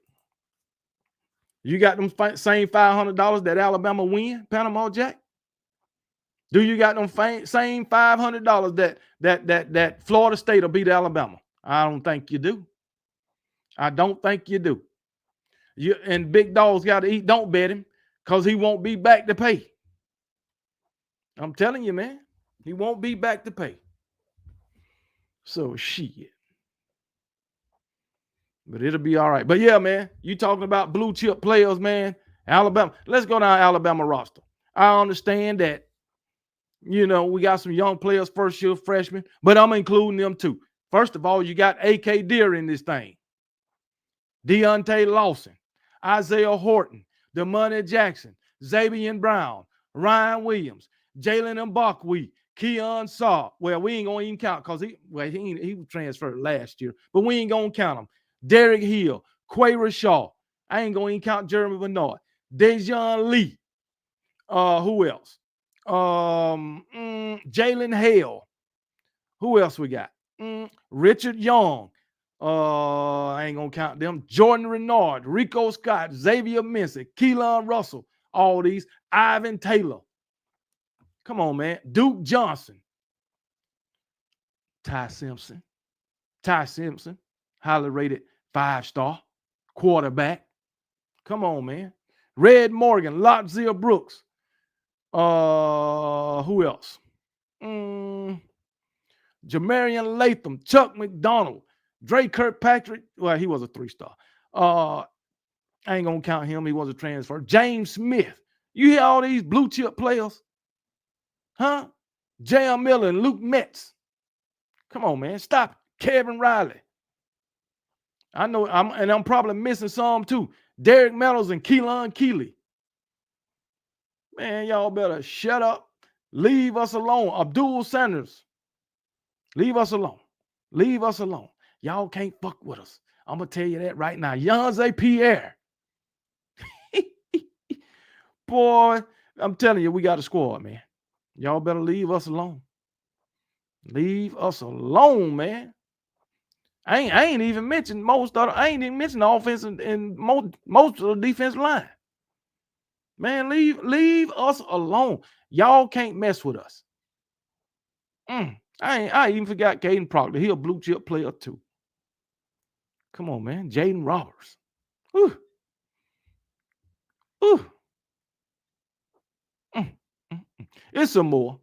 You got them same $500 that Alabama win, Panama Jack? Do you got them same $500 that Florida State will beat Alabama? I don't think you do. I don't think you do. And big dogs got to eat. Don't bet him because he won't be back to pay. I'm telling you, man. He won't be back to pay. So shit. But it'll be all right. But yeah, man, you talking about blue chip players, man. Alabama. Let's go down Alabama roster. I understand that, you know, we got some young players, first year freshmen, but I'm including them too. First of all, you got A.K. Deere in this thing. Deontay Lawson, Isaiah Horton, Demonte Jackson, Xavier Brown, Ryan Williams, Jalen Mbakwe, Keon Saw. Well, we ain't gonna even count because he was transferred last year, but we ain't gonna count him. Derek Hill, Quay Rashaw. I ain't gonna even count Jeremy Bernard. Dejon Lee. Who else? Jalen Hale. Who else we got? Richard Young. I ain't gonna count them. Jordan Renard, Rico Scott, Xavier Mincy, Keelan Russell, all these. Ivan Taylor. Come on, man. Duke Johnson. Ty Simpson, highly rated 5-star quarterback. Come on, man. Red Morgan, Lotzia Brooks. Who else? Jamarian Latham, Chuck McDonald, Dre Kirkpatrick. Well, he was a 3-star. I ain't gonna count him. He was a transfer. James Smith. You hear all these blue chip players? Huh? J.M. Miller and Luke Metz. Come on, man. Stop it. Kevin Riley. I know I'm probably missing some too. Derek Meadows and Keelan Keeley. Man, y'all better shut up. Leave us alone. Abdul Sanders. Leave us alone. Leave us alone. Y'all can't fuck with us. I'm going to tell you that right now. Yonze Pierre. Boy, I'm telling you, we got a squad, man. Y'all better leave us alone. Leave us alone, man. I ain't even mentioned I ain't even mentioned the offense and most of the defensive line. Man, leave us alone. Y'all can't mess with us. I even forgot Caden Proctor. He a blue chip player too. Come on, man. Jaden Roberts. Ooh. It's some more.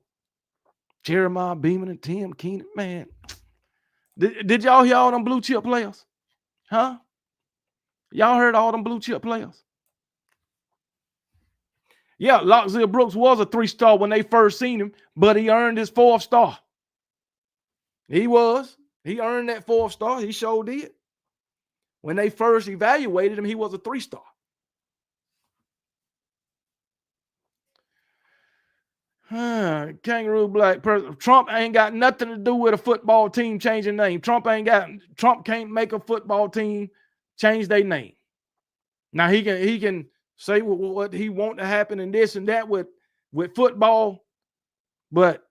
Jeremiah Beeman and Tim Keenan. Man. Did y'all hear all them blue chip players? Huh? Y'all heard all them blue chip players? Yeah, Lotzia Brooks was a 3-star when they first seen him, but he earned his 4th star. He earned that 4th star. He sure did. When they first evaluated him, he was a 3-star. Kangaroo black person. Trump ain't got nothing to do with a football team changing name. Trump can't make a football team change their name. Now he can say what he want to happen and this and that with football, but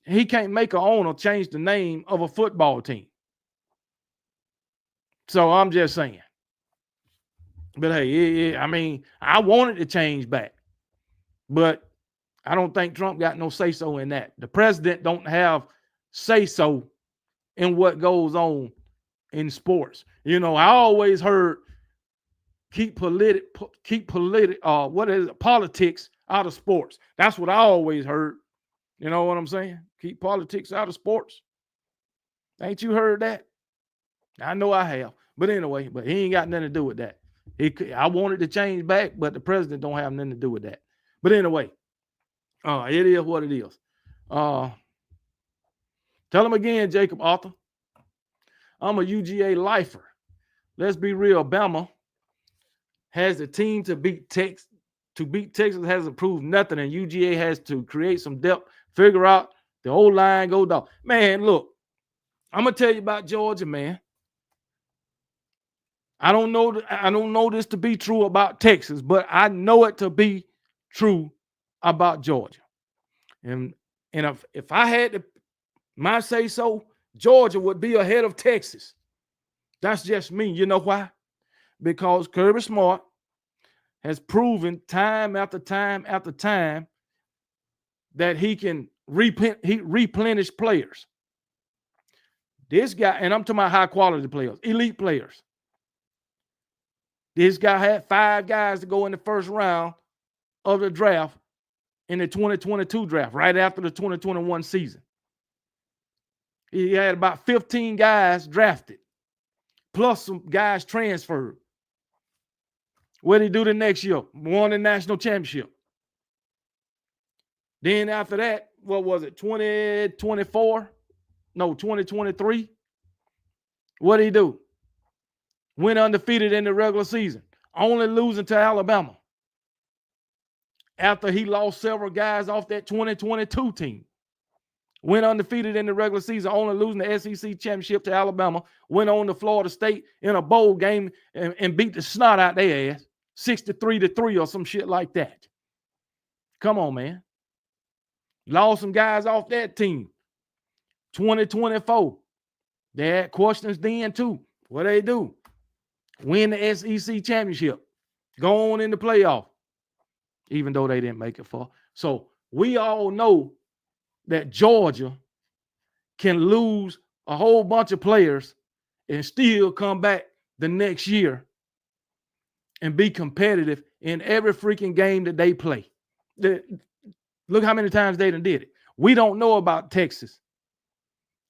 he can't make an owner change the name of a football team. So I'm just saying. But hey, I mean, I wanted to change back, but I don't think Trump got no say-so in that. The president don't have say-so in what goes on in sports. You know, I always heard keep politics out of sports. That's what I always heard. You know what I'm saying? Keep politics out of sports. Ain't you heard that? I know I have. But anyway, but he ain't got nothing to do with that. I wanted to change back, but the president don't have nothing to do with that. But anyway, it is what it is. Tell him again, Jacob Arthur. I'm a UGA lifer. Let's be real. Bama has the team to beat Texas. To beat Texas hasn't proved nothing, and UGA has to create some depth, figure out the old line, go down. Man, look, I'm gonna tell you about Georgia, man. I don't know this to be true about Texas, but I know it to be true about Georgia. And if I had my say so, Georgia would be ahead of Texas. That's just me. You know why? Because Kirby Smart has proven time after time after time that he can replenish players. This guy, and I'm talking about high quality players, elite players. This guy had 5 guys to go in the first round of the draft in the 2022 draft, right after the 2021 season. He had about 15 guys drafted, plus some guys transferred. What did he do the next year? Won the national championship. Then after that, what was it, 2024? No, 2023. What did he do? Went undefeated in the regular season, only losing to Alabama. After he lost several guys off that 2022 team. Went undefeated in the regular season, only losing the SEC championship to Alabama. Went on to Florida State in a bowl game and beat the snot out their ass, 63-3 or some shit like that. Come on, man. Lost some guys off that team. 2024. They had questions then too. What they do? Win the SEC championship. Go on in the playoff. Even though they didn't make it far. So we all know that Georgia can lose a whole bunch of players and still come back the next year and be competitive in every freaking game that they play. Look how many times they done did it. We don't know about Texas.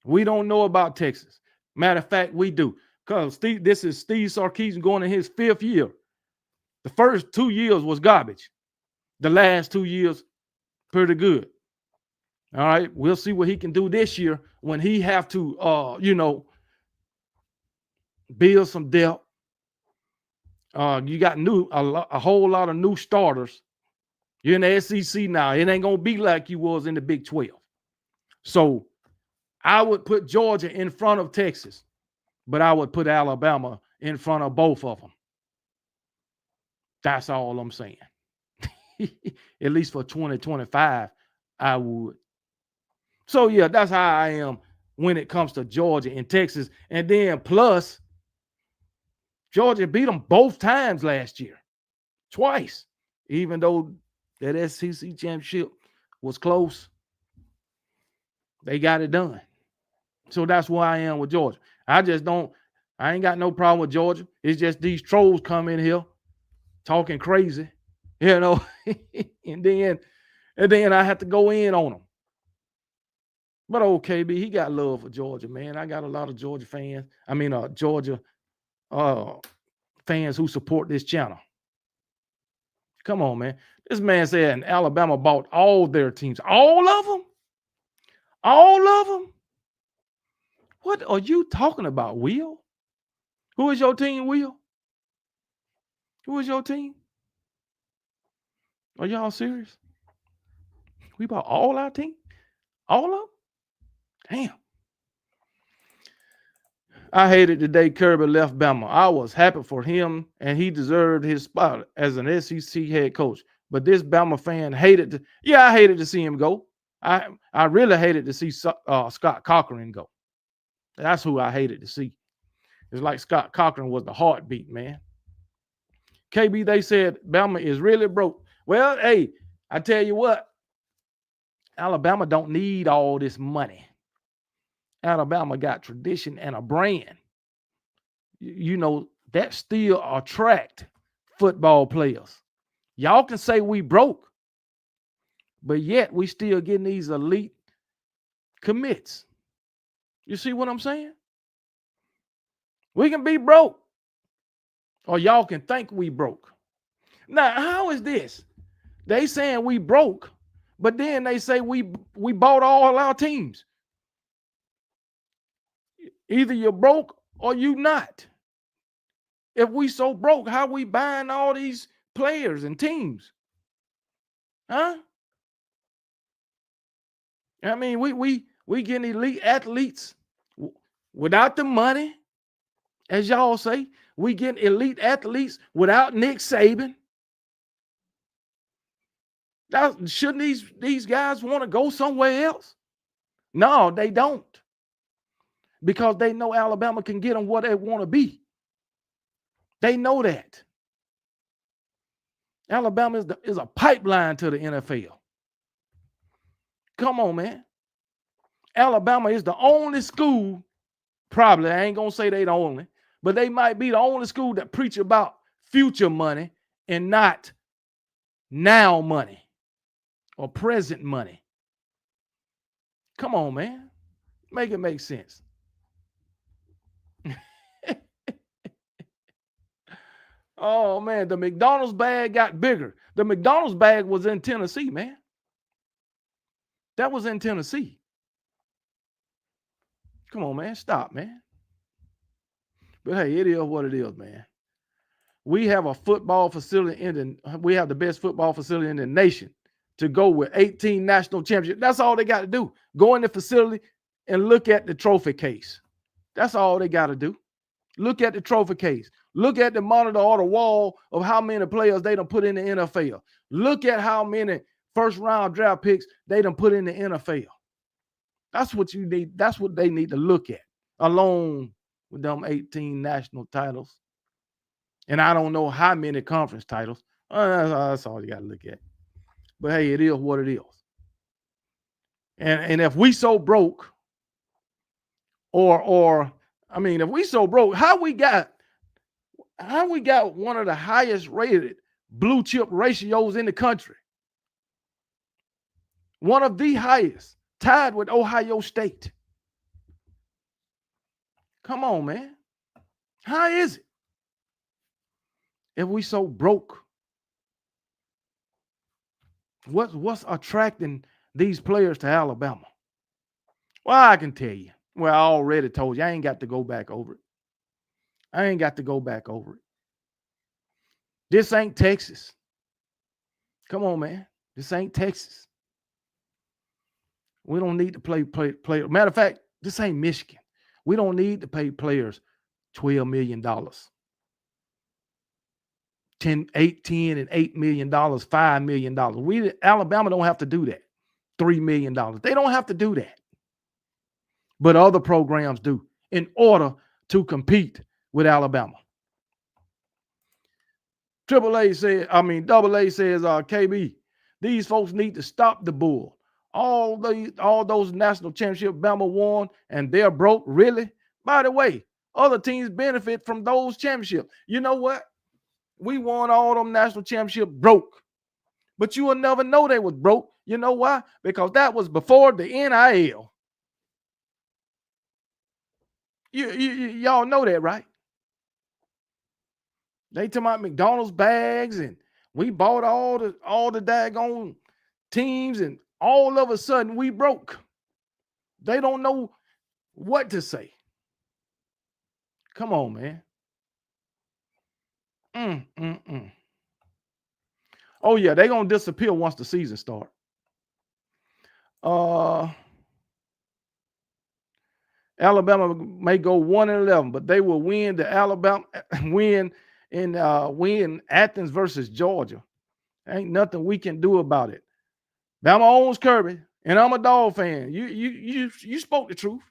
We don't know about Texas. Matter of fact, we do. Because this is Steve Sarkisian going in his 5th year. The first 2 years was garbage. The last 2 years, pretty good. All right, we'll see what he can do this year when he have to, build some depth. You got a whole lot of new starters. You're in the SEC now. It ain't gonna be like you was in the Big 12. So I would put Georgia in front of Texas, but I would put Alabama in front of both of them. That's all I'm saying. At least for 2025, I would. So, yeah, that's how I am when it comes to Georgia and Texas. And then plus, Georgia beat them both times last year. Twice. Even though that SEC championship was close, they got it done. So that's where I am with Georgia. I ain't got no problem with Georgia. It's just these trolls come in here talking crazy, and then I have to go in on them. But okay, B, he got love for Georgia, man. I got a lot of Georgia fans. Georgia fans who support this channel. Come on, man. This man said Alabama bought all their teams. All of them? All of them? What are you talking about, Will? Who is your team, Will? Who is your team? Are y'all serious? We bought all our team? All of them? Damn. I hated the day Kirby left Bama. I was happy for him, and he deserved his spot as an SEC head coach. But this Bama fan hated I hated to see him go. I really hated to see Scott Cochran go. That's who I hated to see. It's like Scott Cochran was the heartbeat, man. KB, they said Bama is really broke. Well, hey, I tell you what, Alabama don't need all this money. Alabama got tradition and a brand. That still attract football players. Y'all can say we broke, but yet we still getting these elite commits. You see what I'm saying? We can be broke, or y'all can think we broke. Now, how is this? They saying we broke, but then they say we bought all our teams. Either you're broke or you not. If we so broke, how we buying all these players and teams? Huh? I mean, we getting elite athletes without the money, as y'all say. We getting elite athletes without Nick Saban. Shouldn't these guys want to go somewhere else? No, they don't. Because they know Alabama can get them what they want to be. They know that. Alabama is a pipeline to the NFL. Come on, man. Alabama is the only school, probably, I ain't going to say they the only, but they might be the only school that preach about future money and not now money or present money. Come on, man. Make it make sense. Oh, man, the McDonald's bag got bigger. The McDonald's bag was in Tennessee, man. That was in Tennessee. Come on, man. Stop, man. But hey, it is what it is, man. We have a football facility we have the best football facility in the nation to go with 18 national championships. That's all they got to do. Go in the facility and look at the trophy case. That's all they got to do. Look at the trophy case. Look at the monitor or the wall of how many players they done put in the NFL. Look at how many first-round draft picks they done put in the NFL. That's what you need. That's what they need to look at, along with them 18 national titles. And I don't know how many conference titles. That's all you got to look at. But hey, it is what it is. And if we so broke, if we so broke, how we got one of the highest rated blue chip ratios in the country? One of the highest, tied with Ohio State. Come on, man. How is it? If we so broke, what's attracting these players to Alabama? Well, I can tell you. Well, I already told you. I ain't got to go back over it. This ain't Texas. Come on, man. This ain't Texas. We don't need to play. Matter of fact, this ain't Michigan. We don't need to pay players $12 million. 10 and $8 million, $5 million. Alabama don't have to do that. $3 million. They don't have to do that. But other programs do in order to compete with Alabama. AA says, KB, these folks need to stop the bull. All those national championships Bama won and they're broke, really? By the way, other teams benefit from those championships. You know what? We won all them national championships broke. But you will never know they was broke. You know why? Because that was before the NIL. Y'all know that, right? They talking about McDonald's bags and we bought all the daggone teams and all of a sudden we broke. They don't know what to say. Come on, man. Oh, yeah, they're going to disappear once the season starts. Alabama may go 1-11, but they will win win Athens versus Georgia. Ain't nothing we can do about it. Bama owns Kirby, and I'm a Dog fan. You spoke the truth.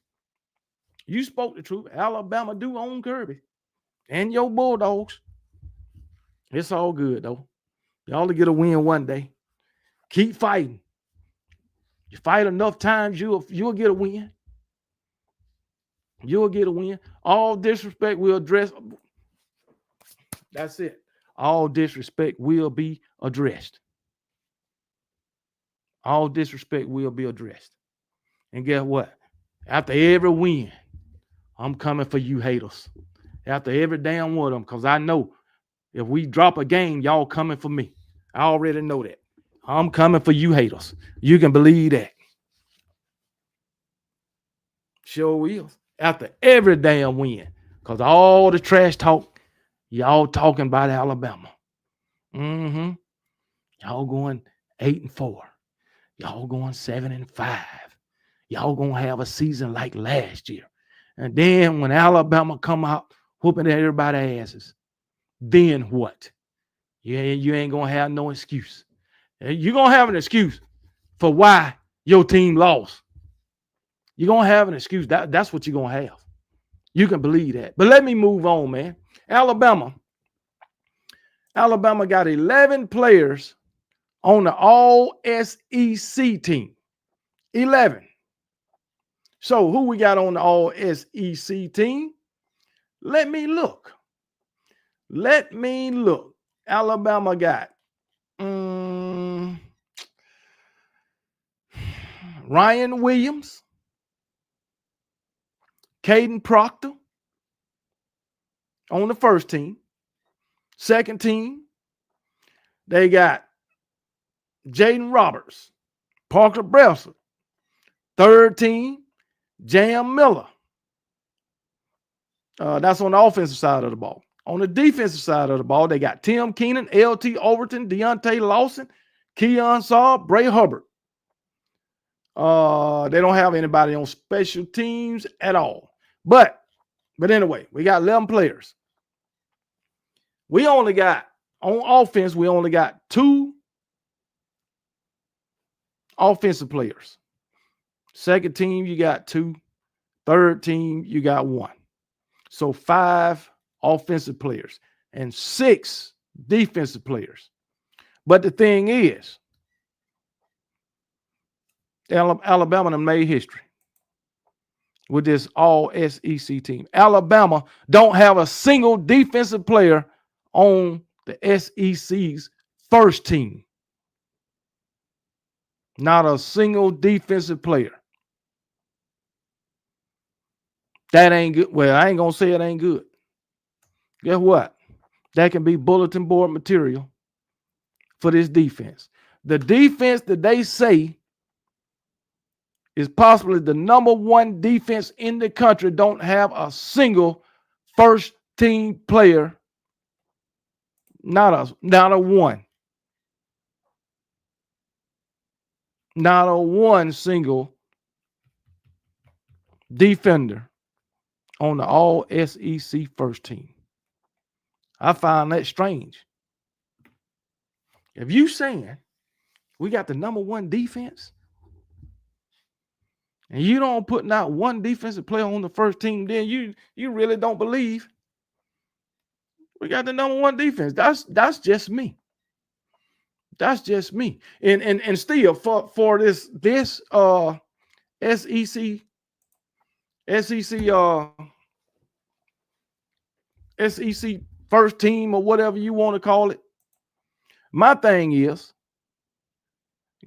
You spoke the truth. Alabama do own Kirby and your Bulldogs. It's all good, though. Y'all will get a win one day. Keep fighting. You fight enough times, you'll get a win. You'll get a win. All disrespect will address. That's it. All disrespect will be addressed. All disrespect will be addressed. And guess what? After every win, I'm coming for you haters. After every damn one of them, because I know if we drop a game, y'all coming for me. I already know that. I'm coming for you haters. You can believe that. Sure will. After every damn win. Because all the trash talk, y'all talking about Alabama. Y'all going 8-4. Y'all going 7-5. Y'all going to have a season like last year. And then when Alabama come out whooping at everybody's asses, then what? You ain't going to have no excuse. You're going to have an excuse for why your team lost. You're going to have an excuse. That's what you're going to have. You can believe that. But let me move on, man. Alabama Alabama got 11 players on the All-SEC team. 11. So who we got on the All-SEC team? Let me look. Alabama got Ryan Williams, Caden Proctor on the first team. Second team, they got Jaden Roberts, Parker Brelson. Third team, Jam Miller. That's on the offensive side of the ball. On the defensive side of the ball, they got Tim Keenan, LT Overton, Deontay Lawson, Keon Saw, Bray Hubbard. They don't have anybody on special teams at all. But anyway, we got 11 players. We only got, on offense, we only got 2 offensive players. Second team, you got 2. Third team, you got 1. So 5 offensive players and 6 defensive players. But the thing is, Alabama done made history with this All-SEC team. Alabama don't have a single defensive player on the SEC's first team. Not a single defensive player. That ain't good. Well, I ain't going to say it ain't good. Guess what? That can be bulletin board material for this defense. The defense that they say is possibly the number 1 defense in the country don't have a single first team player. Not a one. Not a one single defender on the All-SEC first team. I find that strange. If you saying we got the number 1 defense and you don't put not one defensive player on the first team, then you really don't believe we got the number 1 defense. That's just me. That's just me. And still for this SEC first team or whatever you want to call it. My thing is,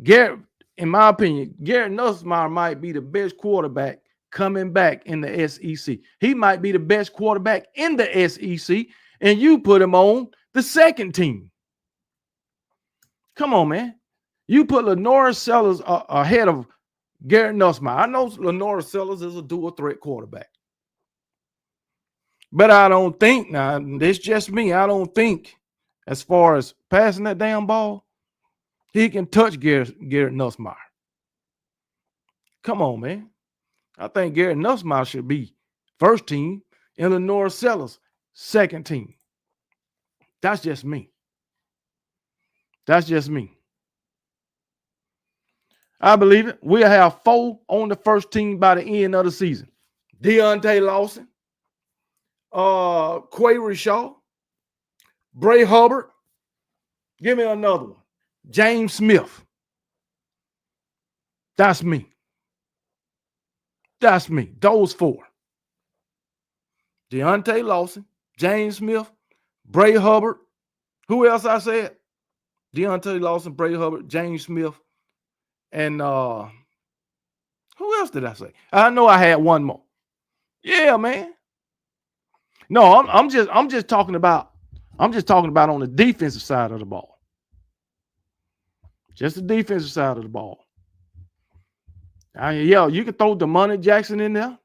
Garrett, in my opinion, Garrett Nussmeier might be the best quarterback coming back in the SEC. He might be the best quarterback in the SEC, and you put him on the second team. Come on, man. You put Lenora Sellers ahead of Garrett Nussmeier. I know Lenora Sellers is a dual threat quarterback. But I don't think, now, it's just me, I don't think, as far as passing that damn ball, he can touch Garrett Nussmeier. Come on, man. I think Garrett Nussmeier should be first team and Lenora Sellers second team. That's just me. That's just me. I believe it. We'll have 4 on the first team by the end of the season. Deontay Lawson, Quay Shaw, Bray Hubbard. Give me another one. James Smith. That's me. That's me. Those 4. Deontay Lawson, James Smith, Bray Hubbard. Who else I said? Deontay Lawson, Bray Hubbard, James Smith, and who else did I say? I know I had one more. Yeah, man. No, I'm just talking about on the defensive side of the ball. Just the defensive side of the ball. Yeah, you can throw DeMonte Jackson in there.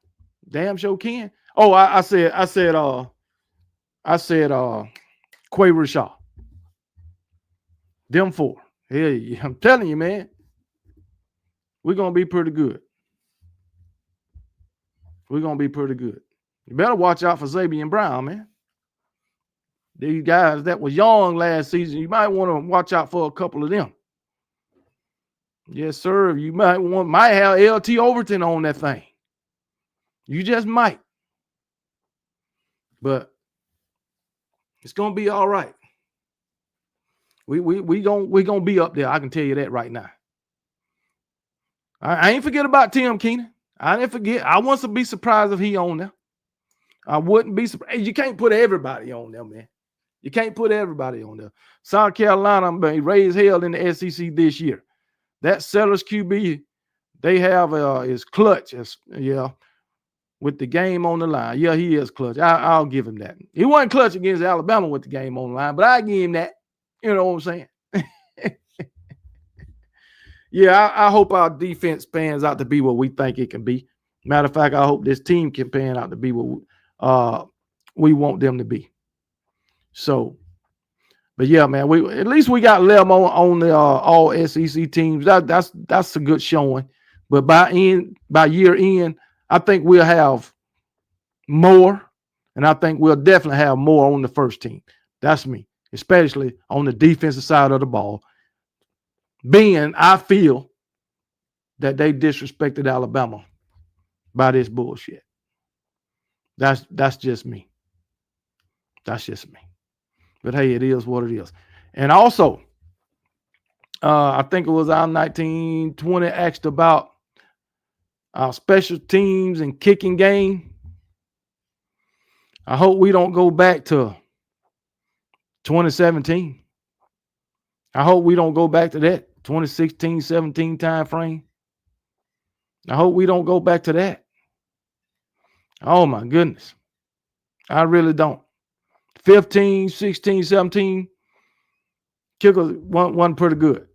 Damn sure can. Oh, I said Quay Shaw. Them 4. Hey, I'm telling you, man. We're gonna be pretty good. We're gonna be pretty good. You better watch out for Xavier Brown, man. These guys that was young last season, you might want to watch out for a couple of them. Yes, sir. You might have LT Overton on that thing. You just might. But it's gonna be all right. We gonna be up there. I can tell you that right now. I ain't forget about Tim Keenan. I didn't forget. I want to be surprised if he on there. I wouldn't be surprised. You can't put everybody on there, man. You can't put everybody on there. South Carolina raised hell in the SEC this year. That Sellers QB they have is clutch. With the game on the line. Yeah, he is clutch. I'll give him that. He wasn't clutch against Alabama with the game on the line, but I give him that. You know what I'm saying? Yeah, I hope our defense pans out to be what we think it can be. Matter of fact, I hope this team can pan out to be what we want them to be. So, but yeah, man, at least we got Lem on the all SEC teams. That's a good showing. But by year end, I think we'll have more, and I think we'll definitely have more on the first team. That's me, especially on the defensive side of the ball. I feel that they disrespected Alabama by this bullshit. That's just me. That's just me. But hey, it is what it is. And also, I think it was our 1920 asked about our special teams and kicking game. I hope we don't go back to 2017. I hope we don't go back to that 2016-17 time frame. I hope we don't go back to that. Oh my goodness. I really don't. 15, 16, 17 kickers wasn't pretty good.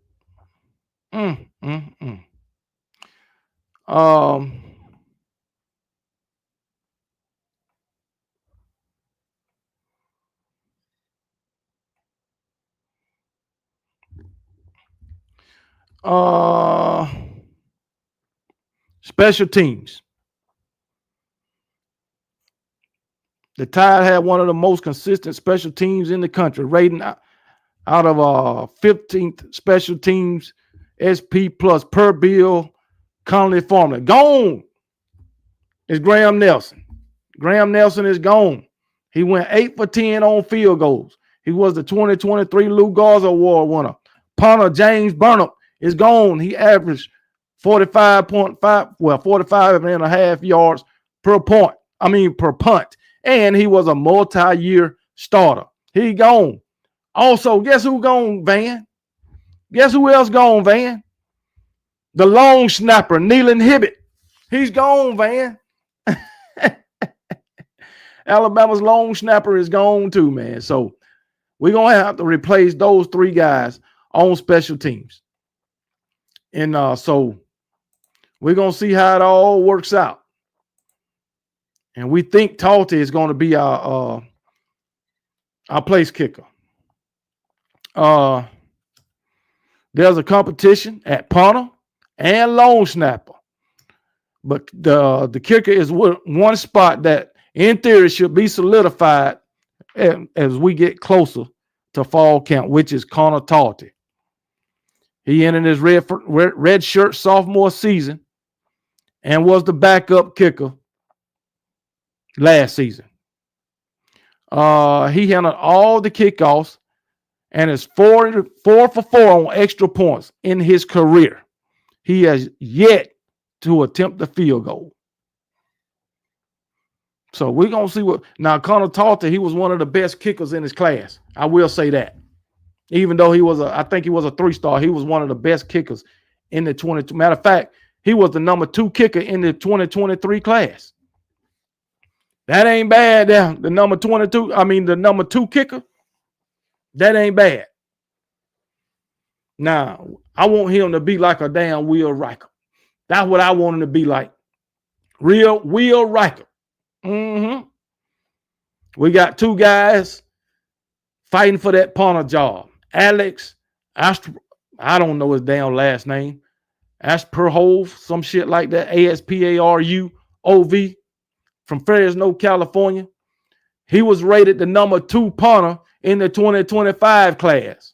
Special teams. The Tide had one of the most consistent special teams in the country, rating out of 15th special teams SP plus per Bill Connolly formula. Gone is Graham Nelson. Graham Nelson is gone. He went 8 for 10 on field goals. He was the 2023 Lou Garza Award winner. Punter James Burnham is gone. He averaged 45 and a half yards per punt. And he was a multi-year starter. He gone. Also, guess who gone, Van? Guess who else gone, Van? The long snapper, Nealon Hibbett. He's gone, Van. Alabama's long snapper is gone too, man. So we're going to have to replace those 3 guys on special teams. And so we're going to see how it all works out. And we think Talty is going to be our place kicker. There's a competition at punter and long snapper. But the kicker is one spot that, in theory, should be solidified as we get closer to fall camp, which is Connor Talty. He entered his red shirt sophomore season and was the backup kicker last season. He handled all the kickoffs and is 4 for 4 on extra points in his career. He has yet to attempt the field goal. So we're going to see what. Now, Connor Talty, he was one of the best kickers in his class. I will say that. Even though I think he was a 3-star, he was one of the best kickers in the 22. Matter of fact, he was the number 2 kicker in the 2023 class. That ain't bad. The number 2 kicker, that ain't bad. Now, I want him to be like a damn Will Riker. That's what I want him to be like. Real Will Riker. We got 2 guys fighting for that punter job. Alex, I don't know his damn last name. Asperhove, some shit like that. Asparov from Fresno, California. He was rated the number 2 punter in the 2025 class.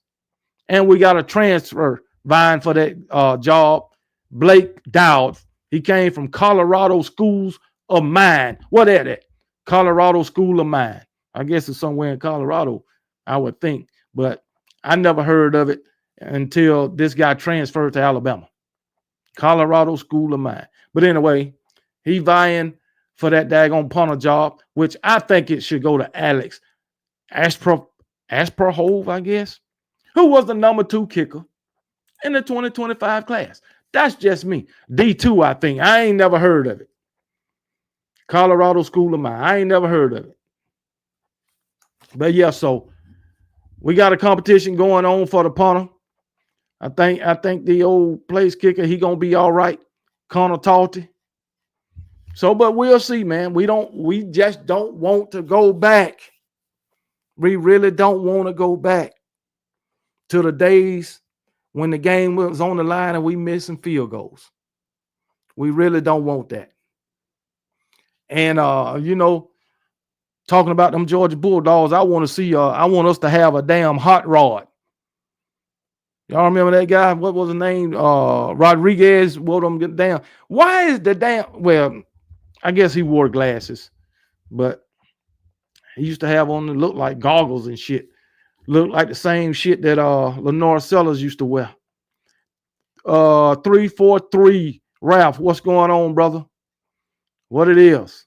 And we got a transfer vying for that job. Blake Dowd. He came from Colorado Schools of Mine. What is that? Colorado School of Mine. I guess it's somewhere in Colorado, I would think. But I never heard of it until this guy transferred to Alabama. Colorado School of Mine. But anyway, he vying for that daggone punter job, which I think it should go to Alex Asperhove, I guess, who was the number 2 kicker in the 2025 class. That's just me. D2, I think. I ain't never heard of it. Colorado School of Mine. I ain't never heard of it. But yeah, so we got a competition going on for the punter. I think the old place kicker, he gonna be all right. Connor Talty. So, but we'll see, man. We just don't want to go back. We really don't want to go back to the days when the game was on the line and we missing field goals. We really don't want that. And talking about them Georgia Bulldogs, I want us to have a damn hot rod. Y'all remember that guy? What was his name? Rodriguez. Wore them get down. Why is the damn? Well, I guess he wore glasses, but he used to have on look like goggles and shit. Look like the same shit that Lenore Sellers used to wear. 343 Ralph, what's going on, brother? What it is?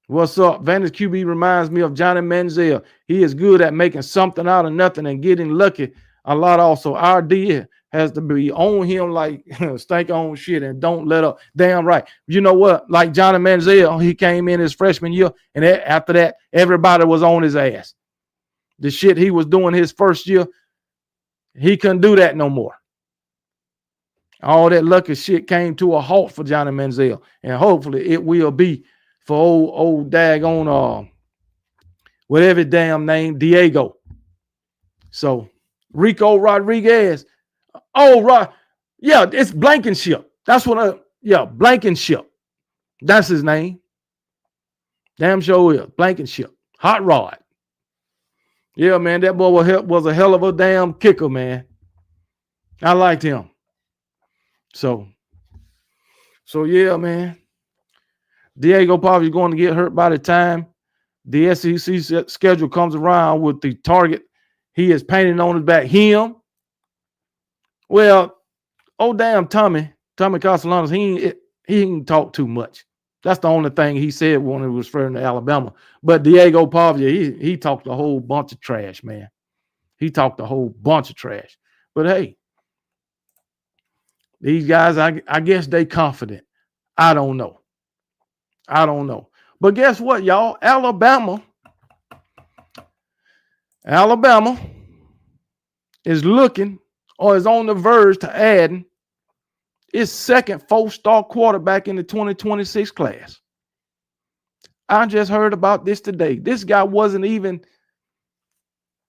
What's up? Vantage QB reminds me of Johnny Manziel. He is good at making something out of nothing and getting lucky a lot. Also, our D has to be on him like stank on shit and don't let up. Damn right. You know what? Like Johnny Manziel, he came in his freshman year, and after that, everybody was on his ass. The shit he was doing his first year, he couldn't do that no more. All that lucky shit came to a halt for Johnny Manziel, and hopefully it will be for old daggone whatever damn name, Diego. So Rico Rodriguez. Oh, right. Yeah, it's Blankenship. That's what Blankenship. That's his name. Damn sure is. Blankenship. Hot Rod. Yeah, man, that boy was a hell of a damn kicker, man. I liked him. So yeah, man. Diego probably going to get hurt by the time the SEC schedule comes around with the target he is painting on his back. Him. Well, damn Tommy Castellanos, he didn't talk too much. That's the only thing he said when he was referring to Alabama. But Diego Pavia, he talked a whole bunch of trash, man. He talked a whole bunch of trash. But hey, these guys, I guess they confident. I don't know. But guess what, y'all? Alabama is looking or is on the verge to adding its second 4-star quarterback in the 2026 class. I just heard about this today. This guy wasn't even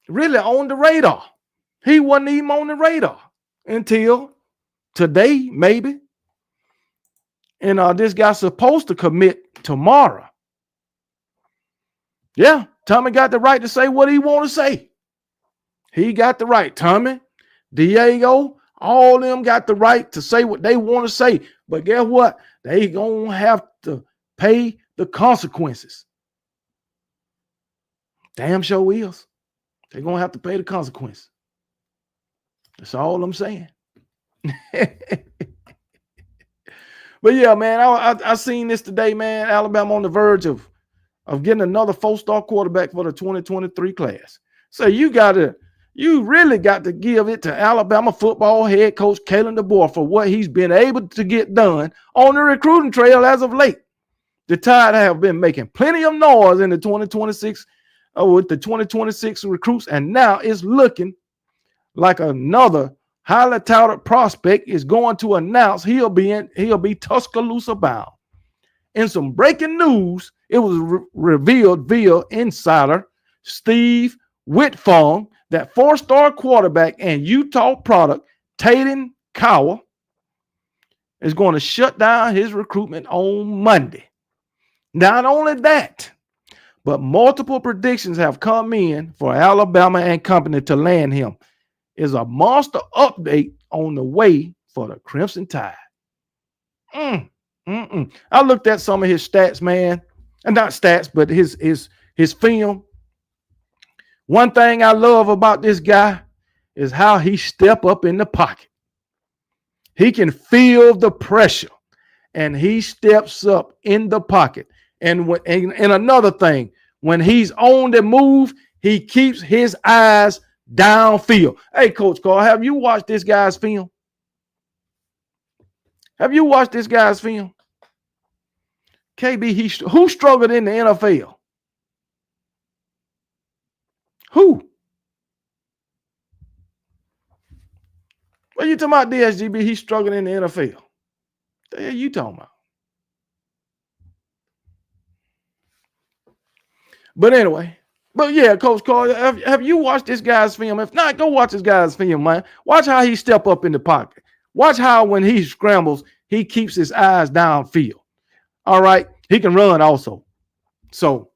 really on the radar. He wasn't even on the radar until today, maybe. And this guy's supposed to commit tomorrow. Yeah, Tommy got the right to say what he want to say. He got the right. Tommy, Diego, all of them got the right to say what they want to say. But guess what? They gonna have to pay the consequences. Damn sure is. They're gonna have to pay the consequences. That's all I'm saying. But yeah, man, I seen this today, man. Alabama on the verge of getting another 4-star quarterback for the 2023 class. So you really got to give it to Alabama football head coach Kalen DeBoer for what he's been able to get done on the recruiting trail as of late. The Tide have been making plenty of noise in the 2026 with the 2026 recruits, and now it's looking like another highly touted prospect is going to announce he'll be Tuscaloosa bound. In some breaking news, it was revealed via insider Steve Whitfong that 4-star quarterback and Utah product Taden Cowell is going to shut down his recruitment on Monday. Not only that, but multiple predictions have come in for Alabama and company to land him. Is a monster update on the way for the Crimson Tide. I looked at some of his stats, man. And not stats, but his film. One thing I love about this guy is how he step up in the pocket. He can feel the pressure, and he steps up in the pocket. And another thing, when he's on the move, he keeps his eyes downfield. Hey, Coach Carl, have you watched this guy's film? Have you watched this guy's film? KB, who struggled in the NFL? Who? What are you talking about, DSGB? He's struggling in the NFL. The hell you talking about? But anyway, but yeah, Coach Carl, have you watched this guy's film? If not, go watch this guy's film, man. Watch how he step up in the pocket. Watch how when he scrambles, he keeps his eyes downfield. All right, he can run also. So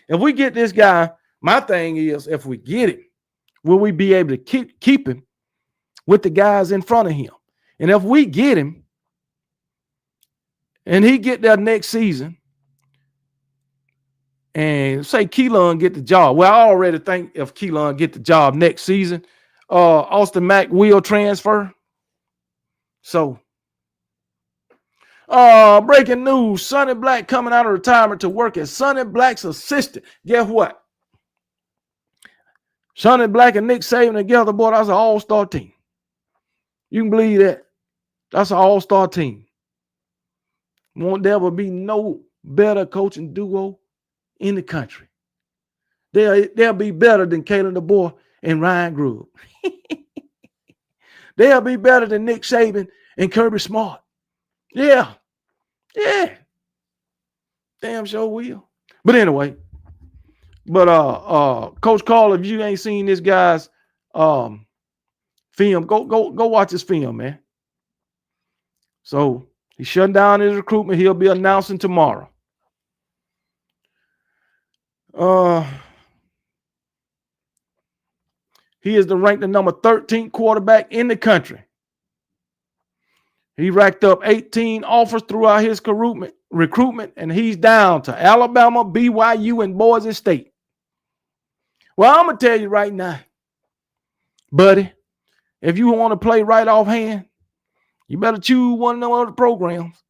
if we get this guy, my thing is, if we get him, will we be able to keep him with the guys in front of him? And if we get him, and he get there next season, and say Keelan get the job. Well, I already think if Keelan get the job next season, Austin Mack will transfer. So, breaking news, Sonny Black coming out of retirement to work as Sonny Black's assistant. Guess what? Sonny Black and Nick Saban together, boy, that's an all-star team. You can believe that. That's an all-star team. Won't there ever be no better coaching duo in the country. They'll be better than Kalen DeBoer and Ryan Grubb. They'll be better than Nick Saban and Kirby Smart. Yeah. Damn sure will. But anyway, Coach Carl, if you ain't seen this guy's film, go watch his film, man. So he's shutting down his recruitment. He'll be announcing tomorrow. He is ranked the number 13 quarterback in the country. He racked up 18 offers throughout his recruitment, and he's down to Alabama, BYU, and Boise State. Well, I'm going to tell you right now, buddy, if you want to play right offhand, you better choose one of them other programs.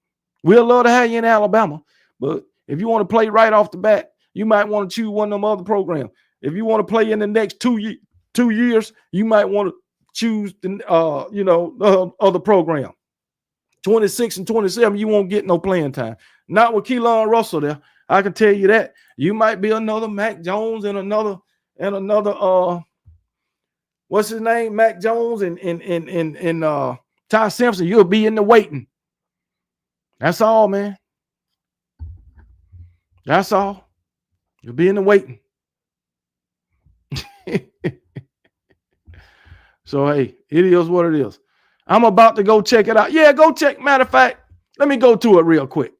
We'll love to have you in Alabama, but if you want to play right off the bat, you might want to choose one of them other programs. If you want to play in the next 2 years, you might want to choose the other program. 26 and 27, you won't get no playing time. Not with Keelan Russell there. I can tell you that. You might be another Mac Jones and another what's his name? Mac Jones and Ty Simpson. You'll be in the waiting. That's all, man. That's all. You'll be in the waiting. So, hey, it is what it is. I'm about to go check it out. Yeah, go check. Matter of fact, let me go to it real quick.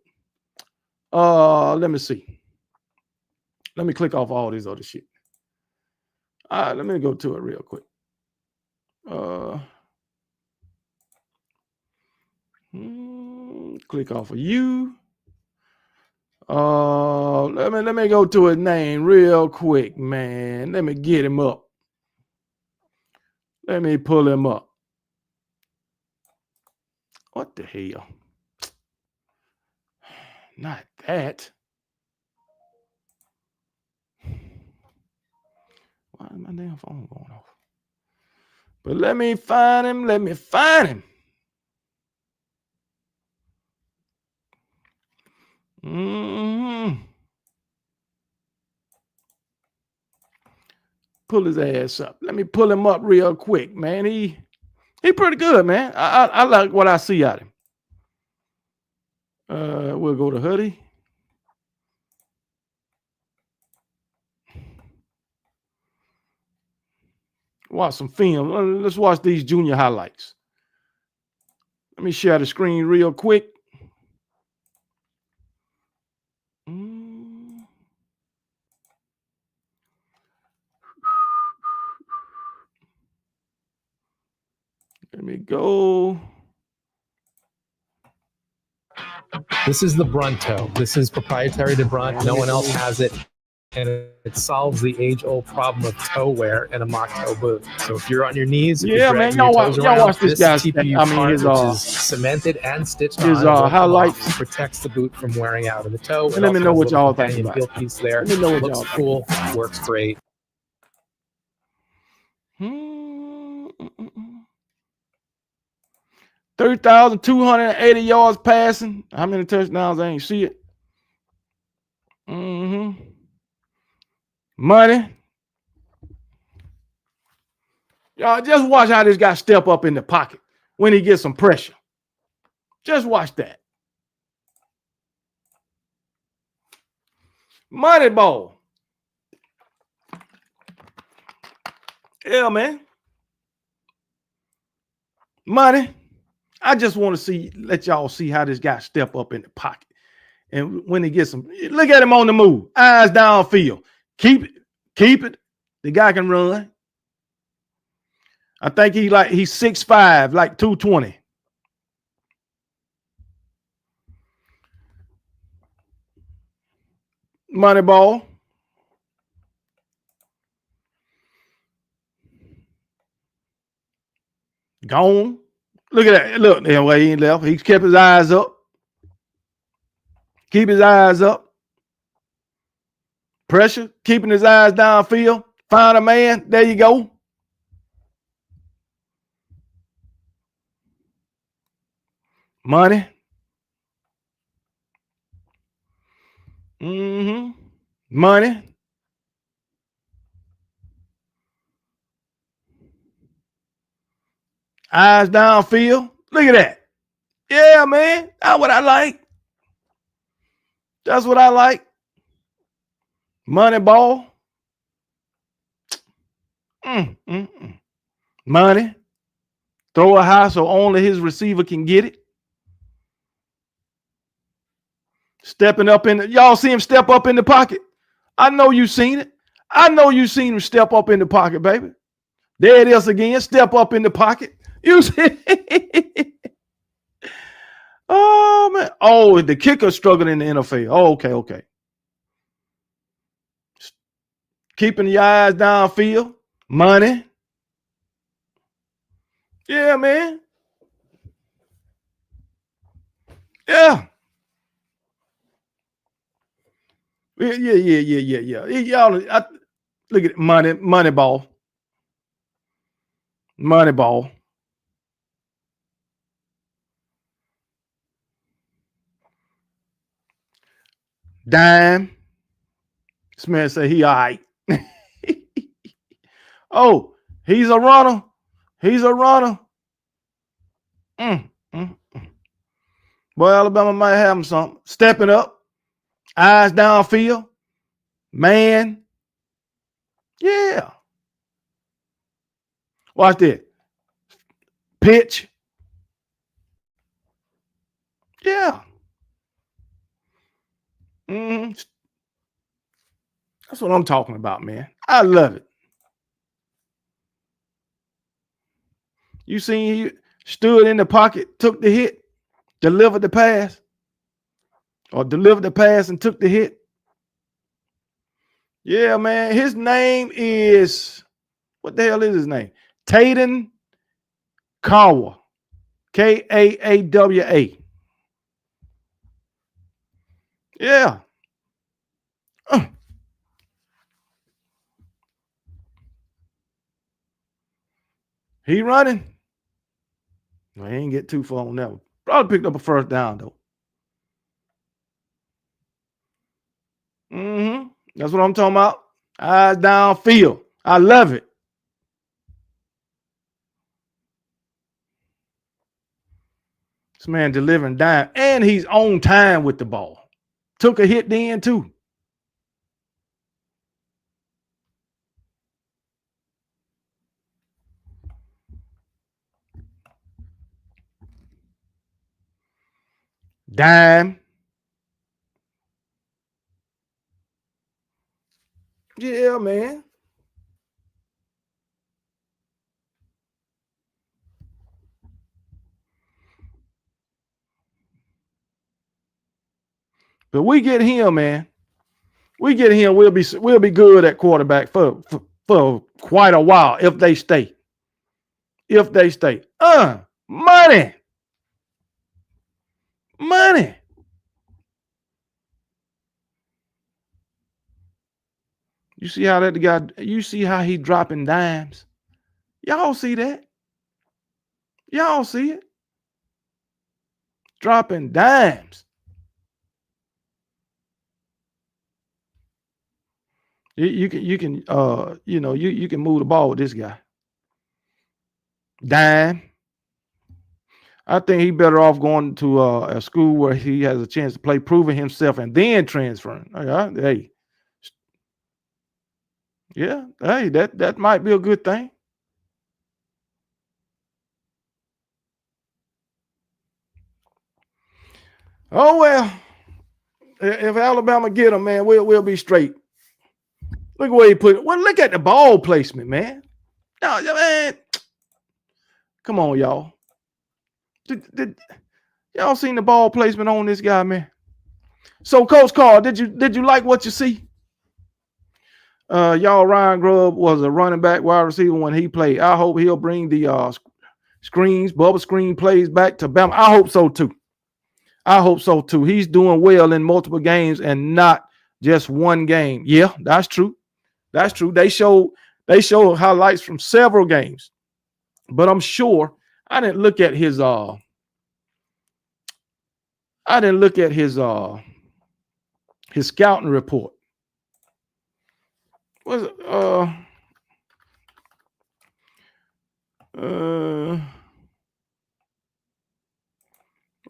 Let me see. Let me click off all these other shit. All right, let me go to it real quick. Click off of you. Let me go to his name real quick, man. Let me get him up. Let me pull him up. What the hell? Not that. Why is my damn phone going off? But let me find him. Let me find him. Pull his ass up. Let me pull him up real quick, man. He pretty good, man. I like what I see out of him. We'll go to Huddy. Watch some film. Let's watch these junior highlights. Let me share the screen real quick. Let me go. This is the Brunto. This is proprietary to Brunt. No one else has it. and it solves the age-old problem of toe wear in a mock toe boot. So if you're on your knees, if Yeah, you're man, dragging your toes around, watch this guy's. TPU I mean, part, his which is cemented and stitched on, highlights. protects the boot from wearing out of the toe. Let me know what y'all think about. Heel piece there. Let me know what Looks y'all cool. Works great. 3,280 yards passing. How many touchdowns? I ain't see it. Money. Y'all just watch how this guy step up in the pocket when he gets some pressure. Just watch that. Money ball. Yeah, man. Money. I just want to let y'all see how this guy step up in the pocket. And when he gets some, look at him on the move. Eyes downfield. Keep it. The guy can run. I think he's 6'5", like 220. Money ball. Gone. Look at that. Look, the way he left. He kept his eyes up. Keep his eyes up. Pressure. Keeping his eyes downfield. Find a man. There you go. Money. Money. Eyes downfield. Look at that. Yeah, man. That's what I like. That's what I like. Money ball. Money. Throw it high so only his receiver can get it. Stepping up in the, y'all see him step up in the pocket. I know you seen it. I know you seen him step up in the pocket, baby. There it is again. Step up in the pocket. You see? Oh, man. Oh, the kicker struggled in the NFL. Oh, okay. Keeping your eyes downfield. Money. Yeah, man. Yeah. Yeah. Y'all, look at it. Money ball. Money ball. Dime. This man say he all right. Oh, he's a runner. He's a runner. Boy, Alabama might have him something. Stepping up. Eyes downfield. Man. Yeah. Watch this. Pitch. Yeah. That's what I'm talking about, man. I love it. You seen he stood in the pocket, took the hit, delivered the pass, or delivered the pass and took the hit. Yeah, man. His name is, what the hell is his name? Taden Kawa. Kaawa. Yeah. He running. Well, he ain't get too far on that one. Probably picked up a first down, though. That's what I'm talking about. Eyes downfield. I love it. This man delivering dime, and he's on time with the ball. Took a hit then, too. Dime. Yeah, man. But we get him, man. We get him, we'll be good at quarterback for quite a while if they stay. If they stay. Money. Money. You see how that guy, you see how he dropping dimes? Y'all see that? Y'all see it? Dropping dimes. You can you can move the ball with this guy. Dime. I think he better off going to a school where he has a chance to play, proving himself, and then transferring. Hey, yeah, hey, that might be a good thing. Oh well, if Alabama get him, man, we'll be straight. Look where he put it. Well, look at the ball placement, man. No, man, come on, y'all. Did y'all seen the ball placement on this guy, man? So, Coach Carl, did you like what you see? Y'all, Ryan Grubb was a running back, wide receiver when he played. I hope he'll bring the screens, bubble screen plays back to Bama. I hope so too. I hope so too. He's doing well in multiple games and not just one game. Yeah, that's true. That's true. They show highlights from several games, but I'm sure I didn't look at his his scouting report. Was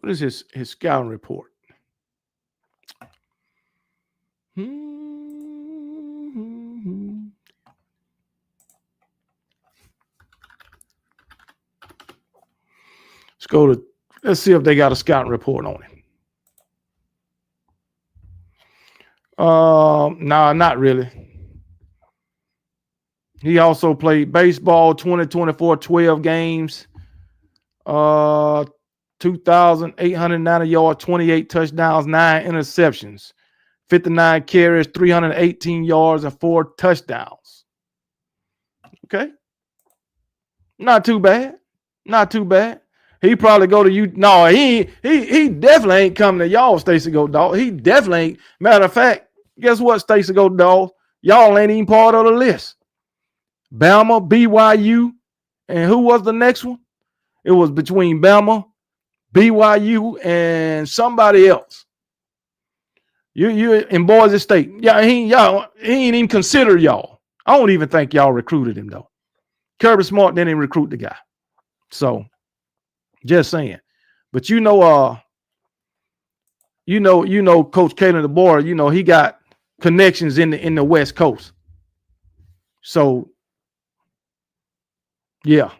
what is his scouting report? Let's see if they got a scouting report on him. Nah, not really. He also played baseball, 2024, 12 games, 2,890 yards, 28 touchdowns, 9 interceptions, 59 carries, 318 yards, and 4 touchdowns. Okay. Not too bad. Not too bad. He probably go to you. No, he definitely ain't coming to y'all, Stacey Go Dog. He definitely ain't. Matter of fact, guess what, Stacey Go Dog? Y'all ain't even part of the list. Bama, BYU, and who was the next one? It was between Bama, BYU, and somebody else. You in Boise State. Yeah, he ain't even consider y'all. I don't even think y'all recruited him though. Kirby Smart didn't even recruit the guy. So just saying. But Coach Kalen DeBoer, he got connections in the West Coast. So yeah.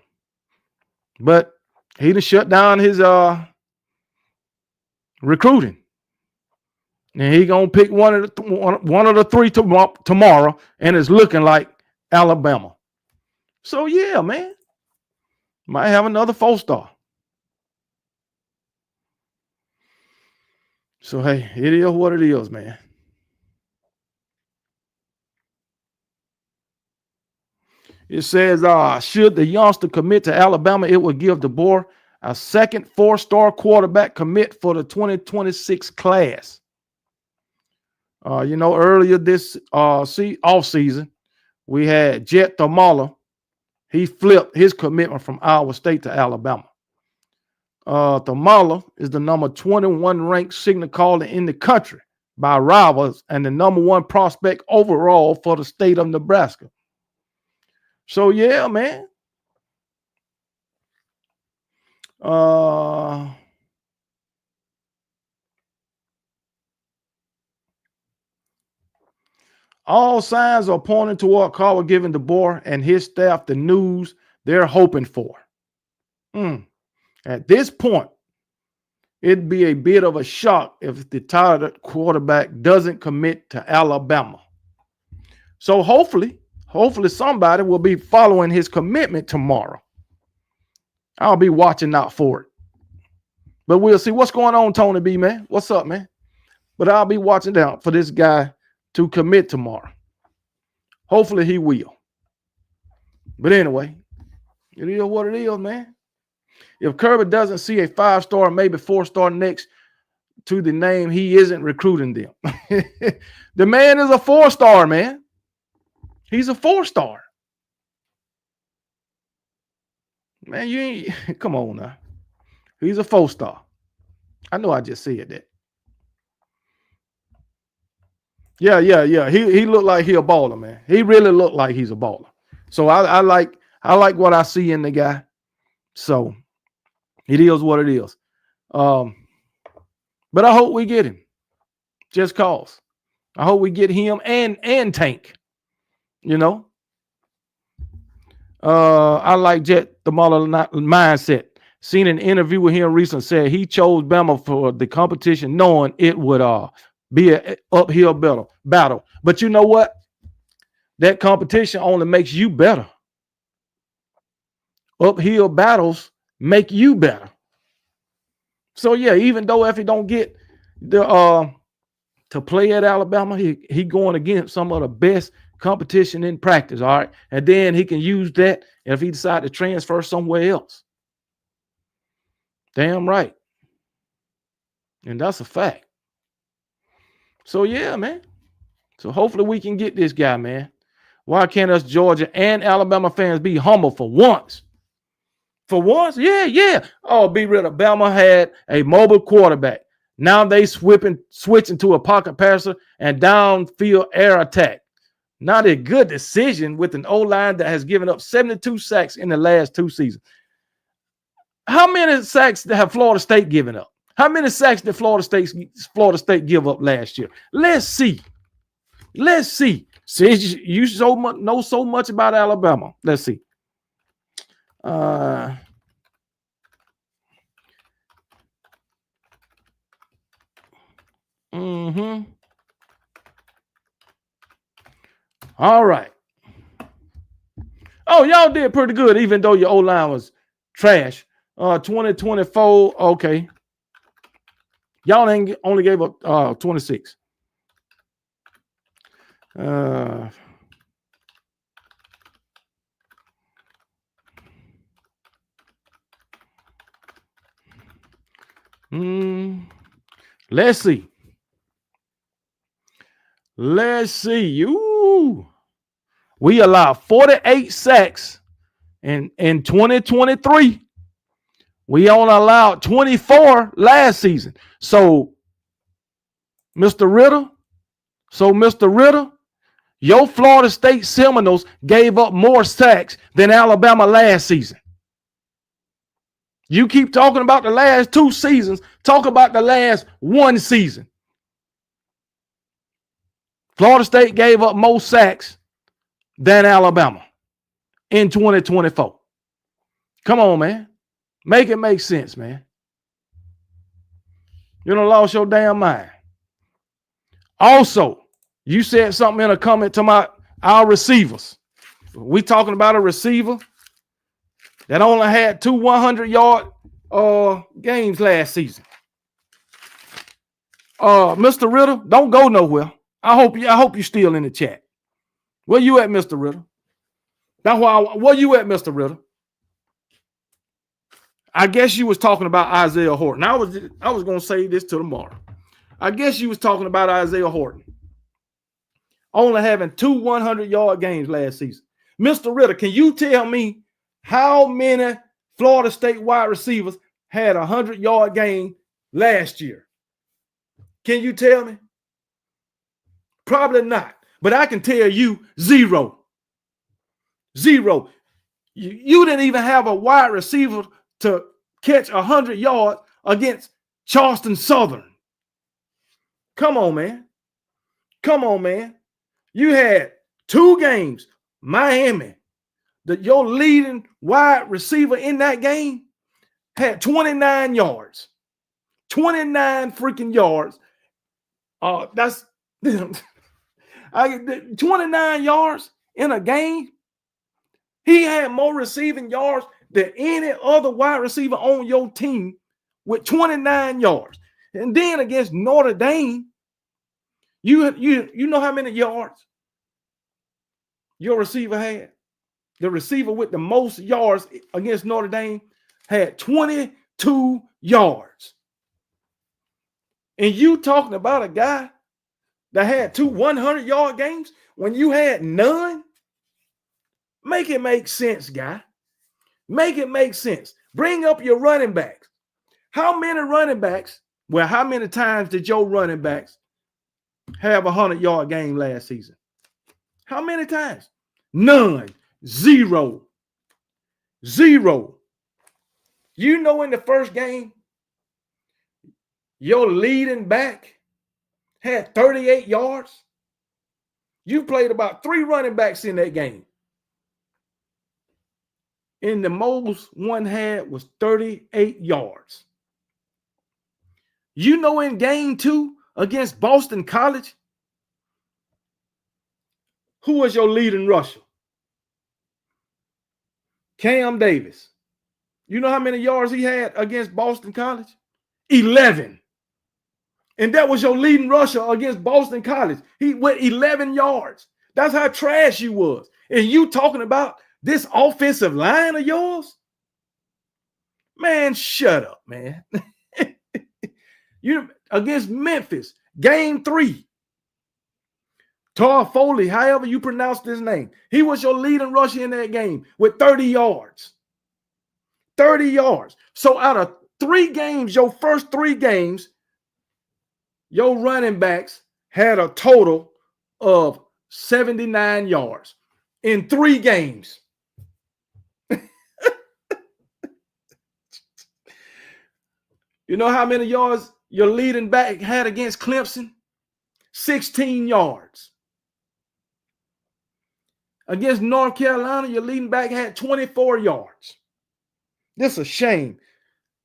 But he done shut down his recruiting. And he gonna pick one of the three tomorrow, and it's looking like Alabama. So yeah, man. Might have another 4-star. So hey, it is what it is, man. It says, should the youngster commit to Alabama, it will give DeBoer a second 4-star quarterback commit for the 2026 class. Earlier this offseason, we had Jet Tamala. He flipped his commitment from Iowa State to Alabama. Tamala is the number 21 ranked signal caller in the country by Rivals and the number 1 prospect overall for the state of Nebraska. So yeah, man. All signs are pointing toward Carver giving DeBoer and his staff the news they're hoping for. At this point, it'd be a bit of a shock if the tired quarterback doesn't commit to Alabama. So hopefully somebody will be following his commitment tomorrow. I'll be watching out for it. But we'll see what's going on, Tony B, man. What's up, man? But I'll be watching out for this guy to commit tomorrow. Hopefully he will. But anyway, it is what it is, man. If Kirby doesn't see a 5-star, maybe 4-star next to the name, he isn't recruiting them. The man is a 4-star, man. He's a 4-star. Man, you ain't, come on now. He's a 4-star. I know I just said that. Yeah. He looked like he a baller, man. He really looked like he's a baller. So I like what I see in the guy. So it is what it is. But I hope we get him. Just cause. I hope we get him and Tank. You know. I like Jet the Mother mindset. Seen an interview with him recently, said he chose Bama for the competition, knowing it would be an uphill battle. But you know what? That competition only makes you better. Uphill battles make you better. So yeah, even though if he don't get the to play at Alabama, he going against some of the best competition in practice. All right, and then he can use that if he decide to transfer somewhere else. Damn right. And that's a fact. So yeah, man. So hopefully we can get this guy, man. Why can't us Georgia and Alabama fans be humble for once? For once? Yeah. Oh, be real. Alabama had a mobile quarterback. Now they switching to a pocket passer and downfield air attack. Not a good decision with an O-line that has given up 72 sacks in the last 2 seasons. How many sacks have Florida State given up? How many sacks did Florida State give up last year? Let's see. Since you know so much about Alabama. Let's see. All right. Oh, y'all did pretty good, even though your O-line was trash. 2024, okay. Y'all only gave up 26. Let's see. We allowed 48 sacks in 2023. We only allowed 24 last season. So, Mr. Ritter, your Florida State Seminoles gave up more sacks than Alabama last season. You keep talking about the last 2 seasons. Talk about the last 1 season. Florida State gave up more sacks than Alabama in 2024. Come on, man. Make it make sense, man. You done lost your damn mind. Also, you said something in a comment to our receivers. We talking about a receiver that only had 2 100-yard games last season. Mr. Ritter, don't go nowhere. I hope you're still in the chat. Where you at, Mr. Ritter? Where you at, Mr. Ritter? I guess you was talking about Isaiah Horton. I was going to say this to tomorrow. I guess you was talking about Isaiah Horton. Only having 2 100-yard games last season. Mr. Ritter, can you tell me how many Florida State wide receivers had a 100-yard game last year? Can you tell me? Probably not. But I can tell you 0. 0. You didn't even have a wide receiver to catch 100 yards against Charleston Southern. Come on, man. You had 2 games, Miami. Your leading wide receiver in that game had 29 yards. 29 freaking yards. That's 29 yards in a game. He had more receiving yards than any other wide receiver on your team with 29 yards. And then against Notre Dame, You know how many yards your receiver had? The receiver with the most yards against Notre Dame had 22 yards. And you talking about a guy that had 2 100-yard games when you had none? Make it make sense, guy. Make it make sense. Bring up your running backs. How many running backs? Well, how many times did your running backs have a 100-yard game last season? How many times? None. Zero. Zero. You know, in the first game, your leading back had 38 yards. You played about 3 running backs in that game. And the most one had was 38 yards. You know, in game 2 against Boston College, who was your leading rusher? Cam Davis. You know how many yards he had against Boston College? 11. And that was your leading rusher against Boston College. He went 11 yards. That's how trash you was. And you talking about this offensive line of yours? Man, shut up, man. You against Memphis, game 3. Tar Foley, however you pronounce his name, he was your leading rusher in that game with 30 yards. 30 yards. So out of 3 games, your first 3 games, your running backs had a total of 79 yards in 3 games. You know how many yards your leading back had against Clemson? 16 yards. Against North Carolina, your leading back had 24 yards. This is a shame.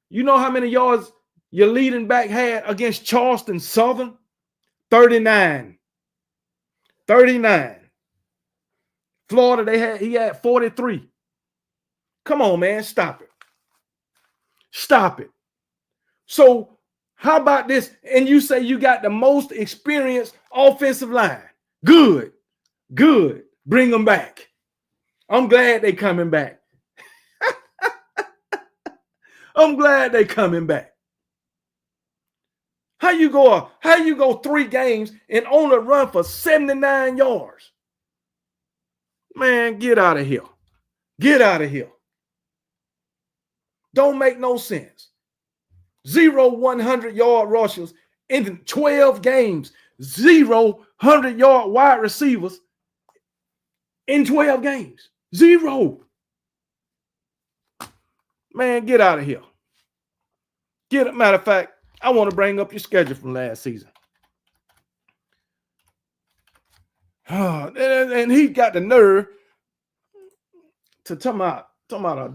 You know how many yards your leading back had against Charleston Southern? 39. 39. Florida, he had 43. Come on, man, stop it. Stop it. So how about this? And you say you got the most experienced offensive line. Good. Good. Bring them back. I'm glad they coming back. I'm glad they coming back. How you go 3 games and only run for 79 yards? Man, get out of here. Get out of here. Don't make no sense. 0 100-yard rushers in 12 games. 0 100-yard wide receivers in 12 games. 0. Man, get out of here. Matter of fact, I want to bring up your schedule from last season. And he got the nerve to talk about a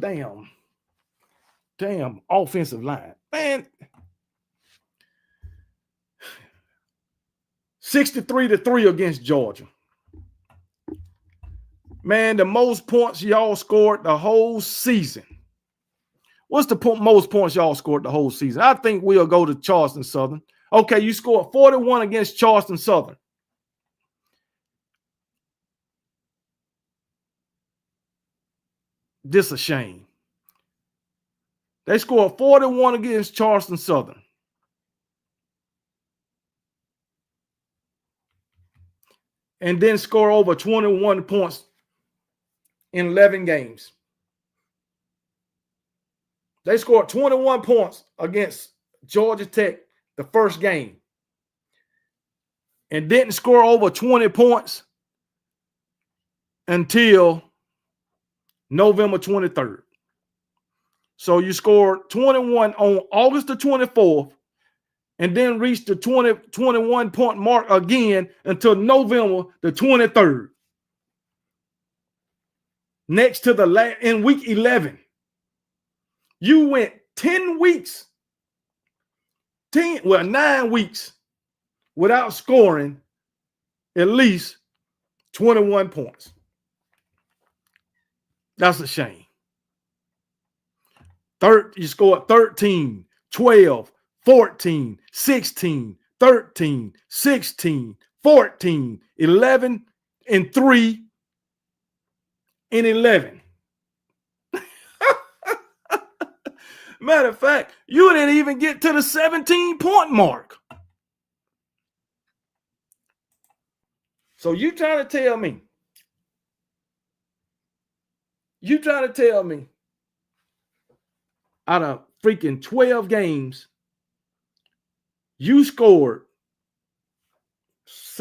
damn offensive line. Man, 63-3 against Georgia. Man, the most points y'all scored the whole season. What's the most points y'all scored the whole season? I think we'll go to Charleston Southern. Okay, you scored 41 against Charleston Southern. This a shame. They scored 41 against Charleston Southern. And then score over 21 points in 11 games. They scored 21 points against Georgia Tech the first game and didn't score over 20 points until November 23rd. So you scored 21 on August the 24th and then reached the 21 point mark again until November the 23rd. Next to in week 11. You went 9 weeks without scoring at least 21 points. That's a shame. You scored 13, 12, 14, 16, 13, 16, 14, 11, and 3, and 11. Matter of fact, you didn't even get to the 17-point mark. So you trying to tell me, out of freaking 12 games, you scored,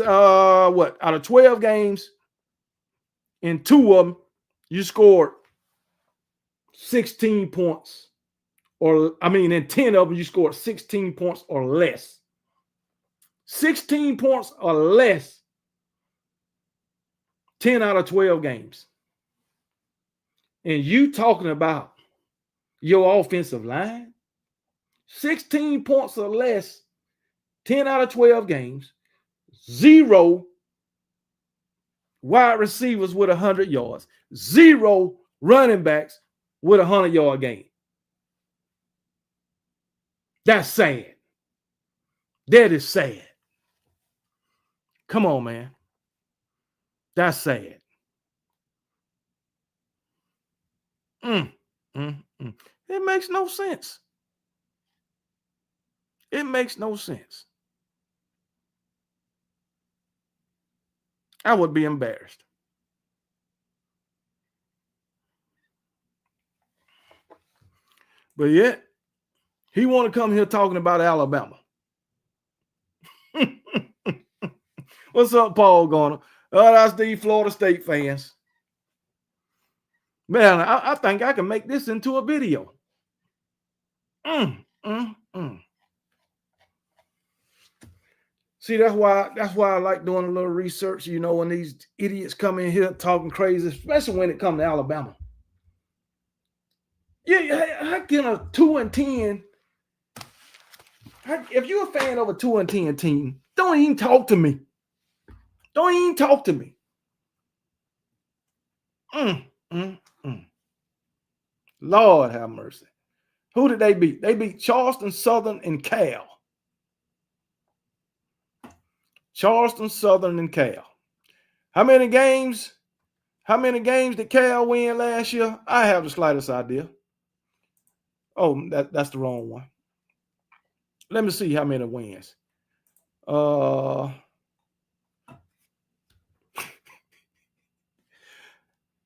out of 12 games, in 2 of them, you scored 16 points. In 10 of them, you scored 16 points or less. 16 points or less, 10 out of 12 games. And you talking about your offensive line? 16 points or less, 10 out of 12 games, 0 wide receivers with 100 yards, 0 running backs with a 100-yard game. That's sad. That is sad. Come on, man. That's sad. It makes no sense. It makes no sense. I would be embarrassed. But yet, he want to come here talking about Alabama. What's up, Paul Garner? Oh, that's the Florida State fans. Man, I think I can make this into a video. See, that's why I like doing a little research, when these idiots come in here talking crazy, especially when it comes to Alabama. Yeah, how can a 2-10? If you're a fan of a 2-10 team, don't even talk to me. Don't even talk to me. Lord have mercy. Who did they beat? They beat Charleston Southern and Cal. Charleston Southern and Cal. How many games did Cal win last year? I have the slightest idea. Oh, that's the wrong one. Let me see how many wins.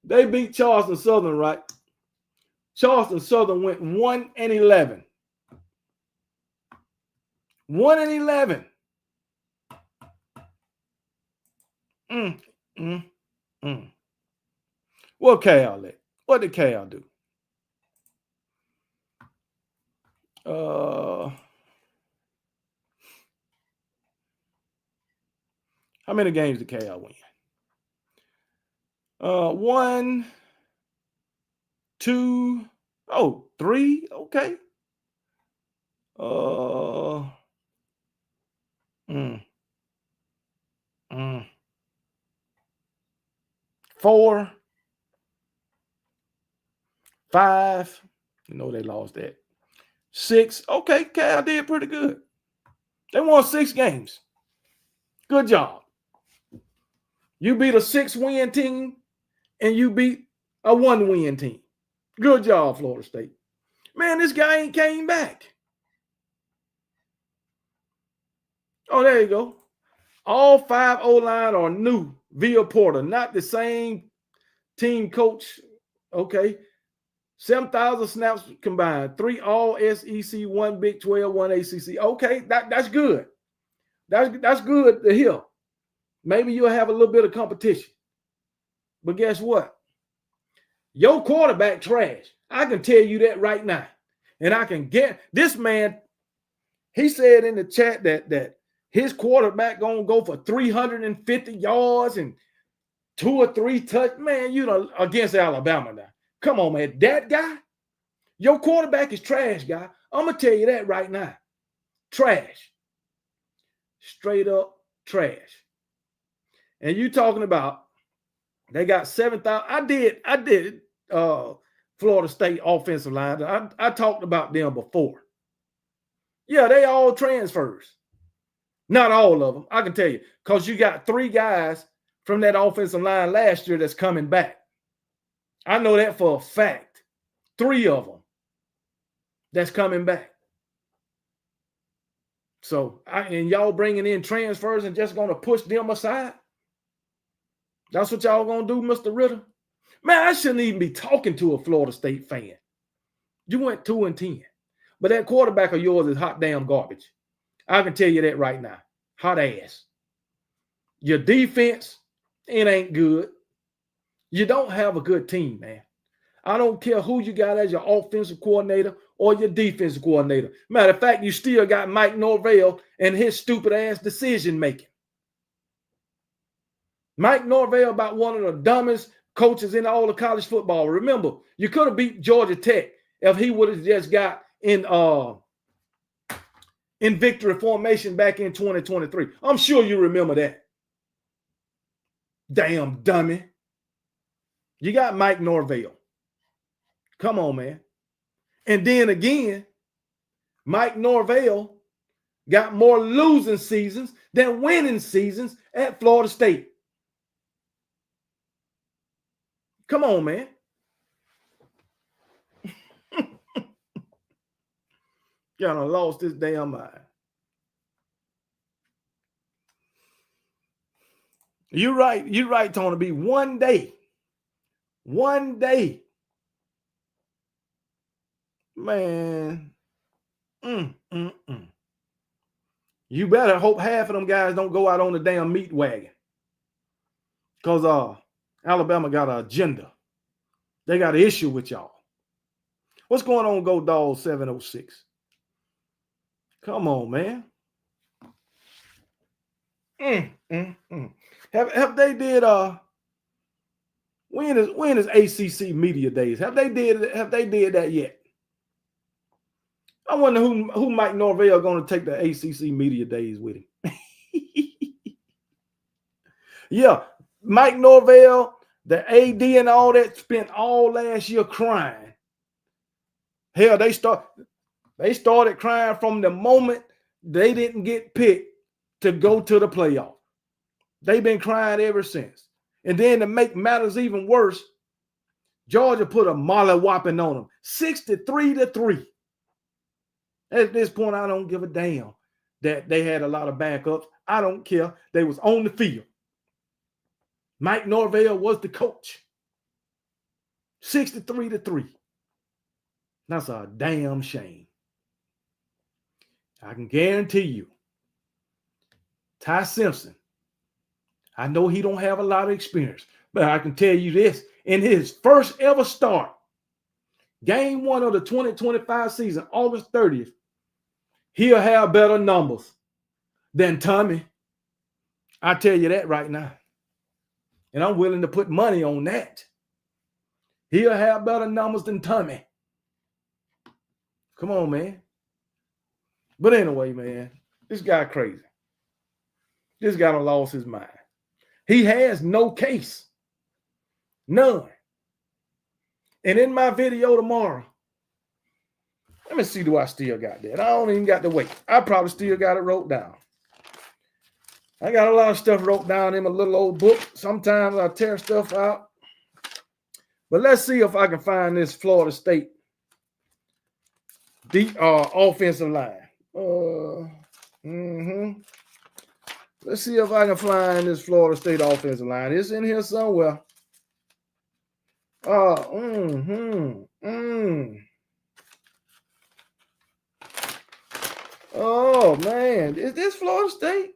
They beat Charleston Southern, right? Charleston Southern went 1-11. 1-11. What Cal at? What did Cal do? How many games did Cal win? 1, 2, 3. Okay. 4, 5. They lost that. 6. Okay, Cal did pretty good. They won 6 games. Good job. You beat a 6-win team and you beat a 1-win team. Good job, Florida State. Man, this guy ain't came back. Oh, there you go. All 5 O-line are new via Porter, not the same team coach. Okay. 7,000 snaps combined, 3 all SEC, 1 Big 12, 1 ACC. Okay, that's good. That's good to hear. Maybe you'll have a little bit of competition. But guess what? Your quarterback trash. I can tell you that right now. And I can get this man. He said in the chat that his quarterback gonna go for 350 yards and 2 or 3 touch. Man, against Alabama now. Come on, man. That guy, your quarterback is trash, guy. I'm gonna tell you that right now. Trash. Straight up trash. And you talking about they got 7,000. I did Florida State offensive line. I talked about them before. Yeah, they all transfers. Not all of them, I can tell you, because you got 3 guys from that offensive line last year that's coming back. I know that for a fact. 3 of them that's coming back. So, and y'all bringing in transfers and just going to push them aside? That's what y'all going to do, Mr. Ritter? Man, I shouldn't even be talking to a Florida State fan. You went 2-10. But that quarterback of yours is hot damn garbage. I can tell you that right now. Hot ass. Your defense, it ain't good. You don't have a good team, man. I don't care who you got as your offensive coordinator or your defensive coordinator. Matter of fact, you still got Mike Norvell and his stupid ass decision making. Mike Norvell about one of the dumbest coaches in all of college football. Remember, you could have beat Georgia Tech if he would have just got in victory formation back in 2023. I'm sure you remember that. Damn dummy. You got Mike Norvell. Come on, man. And then again, Mike Norvell got more losing seasons than winning seasons at Florida State. Come on, man. Kind of lost his damn mind. You're right, Tony B. One day. Man. You better hope half of them guys don't go out on the damn meat wagon. Because Alabama got an agenda. They got an issue with y'all. What's going on, Go Dog 706? Come on, man. Have they did when is ACC media days? Have they did that yet? I wonder who Mike Norvell going to take the ACC media days with him. Yeah, Mike Norvell, the AD and all that spent all last year crying. Hell, they started crying from the moment they didn't get picked to go to the playoff. They've been crying ever since. And then to make matters even worse, Georgia put a molly-whopping on them, 63-3. At this point, I don't give a damn that they had a lot of backups. I don't care. They was on the field. Mike Norvell was the coach. 63-3. That's a damn shame. I can guarantee you, Ty Simpson, I know he don't have a lot of experience, but I can tell you this, in his first ever start, game 1 of the 2025 season, August 30th, he'll have better numbers than Tommy. I tell you that right now. And I'm willing to put money on that. He'll have better numbers than Tommy. Come on, man. But anyway, man, this guy crazy. This guy done lost his mind. He has no case. None. And in my video tomorrow, let me see, do I still got that? I don't even got to wait. I probably still got it wrote down. I got a lot of stuff wrote down in my little old book. Sometimes I tear stuff out. But let's see if I can find this Florida State offensive line. Let's see if I can find this Florida State offensive line. It's in here somewhere. Oh, man. Is this Florida State?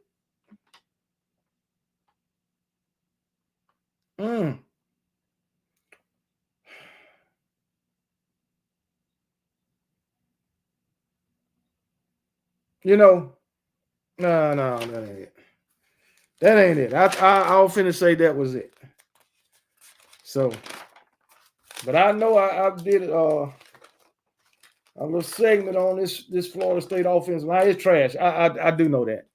You know, no, that ain't it. That ain't it. I'll finish say that was it. So, but I know I did a little segment on this Florida State offense line. It's trash. I do know that.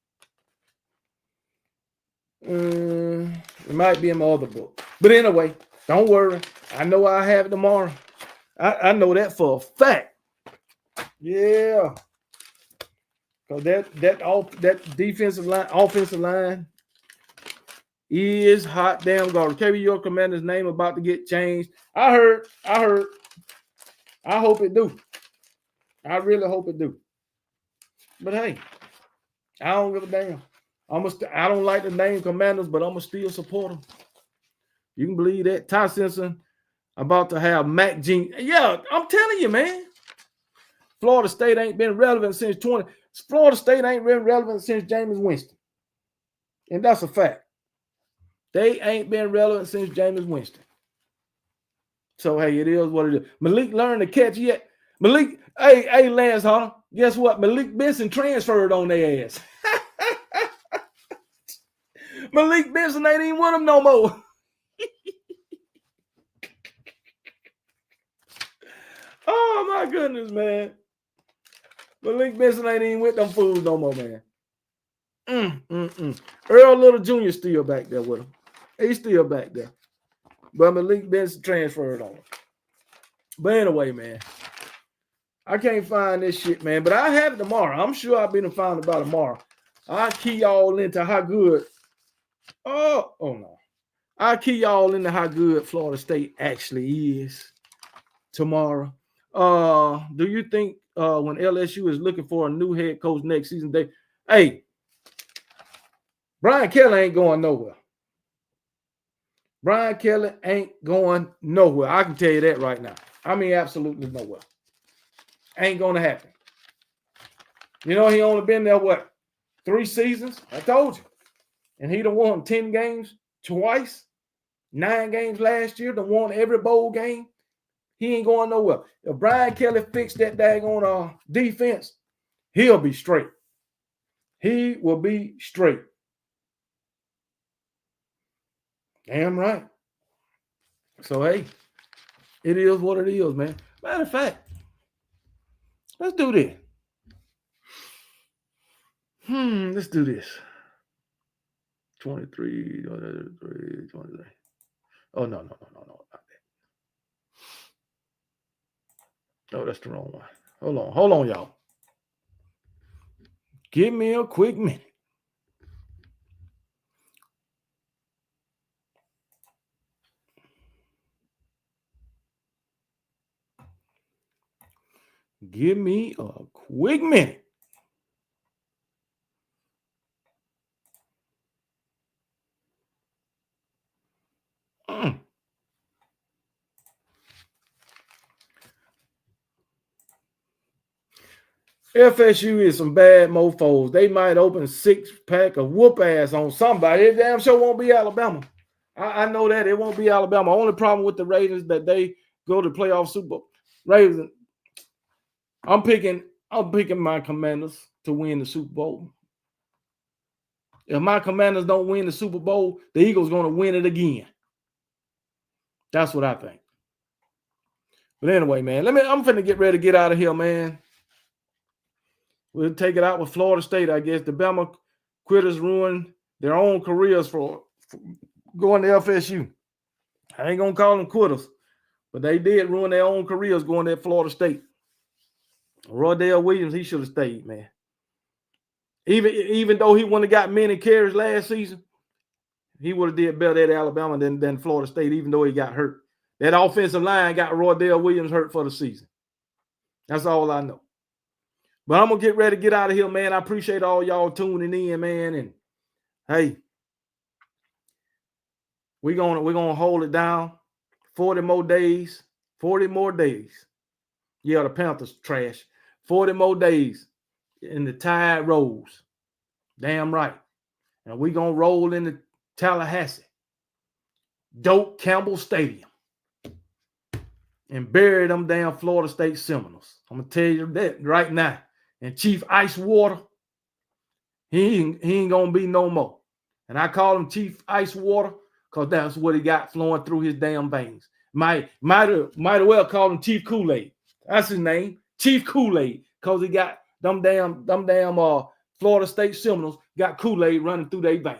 It might be in my other book. But anyway, don't worry. I know I have it tomorrow. I know that for a fact. Yeah. Because that defensive line, offensive line is hot damn garbage. KB, your commander's name about to get changed. I heard. I hope it do. I really hope it do. But hey, I don't give a damn. I don't like the name Commanders, but I'm gonna still support them. You can believe that. Ty Simpson about to have Mac Jean. Yeah, I'm telling you, man. Florida State ain't been relevant since Florida State ain't been relevant since Jameis Winston. And that's a fact. They ain't been relevant since Jameis Winston. So, hey, it is what it is. Malik learned to catch yet. Malik, hey, Lance Hunter, guess what? Malik Benson transferred on their ass. Malik Benson ain't even with them no more. Oh, my goodness, man. Malik Benson ain't even with them fools no more, man. Earl Little Jr. still back there with him. He's still back there. But Malik Benson transferred on him. But anyway, man, I can't find this shit, man. But I have it tomorrow. I'm sure I'll be able to find it by tomorrow. I'll key y'all into how good. Oh no. I'll key y'all into how good Florida State actually is tomorrow. Do you think when LSU is looking for a new head coach next season, hey, Brian Kelly ain't going nowhere. Brian Kelly ain't going nowhere. I can tell you that right now. I mean, absolutely nowhere. Ain't going to happen. You know, he only been there, 3 seasons? I told you. And he done won 10 games twice, 9 games last year, done won every bowl game. He ain't going nowhere. If Brian Kelly fixed that daggone defense, he'll be straight. He will be straight. Damn right. So, hey, it is what it is, man. Matter of fact, let's do this. Let's do this. 23, 23. Oh, no, not that. Oh, that's the wrong one. Hold on, y'all. Give me a quick minute. Give me a quick minute. FSU is some bad mofos. They might open 6-pack of whoop ass on somebody. It damn sure won't be Alabama. I know that it won't be Alabama. Only problem with the Ravens that they go to playoff Super Bowl. Ravens. I'm picking my Commanders to win the Super Bowl. If my Commanders don't win the Super Bowl, the Eagles going to win it again. That's what I think. But anyway, man, I'm finna get ready to get out of here, man. We'll take it out with Florida State, I guess. The Bama quitters ruined their own careers for going to FSU. I ain't going to call them quitters, but they did ruin their own careers going to Florida State. Rodale Williams, he should have stayed, man. Even though he wouldn't have got many carries last season, he would have did better at Alabama than Florida State, even though he got hurt. That offensive line got Rodale Williams hurt for the season. That's all I know. But I'm going to get ready to get out of here, man. I appreciate all y'all tuning in, man. And, hey, we're gonna hold it down. 40 more days. 40 more days. Yeah, the Panthers trash. 40 more days. And the tide rolls. Damn right. And we're going to roll into Tallahassee. Doak Campbell Stadium. And bury them damn Florida State Seminoles. I'm going to tell you that right now. And Chief Ice Water, he ain't going to be no more. And I call him Chief Ice Water because that's what he got flowing through his damn veins. Might as well call him Chief Kool-Aid. That's his name, Chief Kool-Aid, because he got them damn Florida State Seminoles got Kool-Aid running through their veins.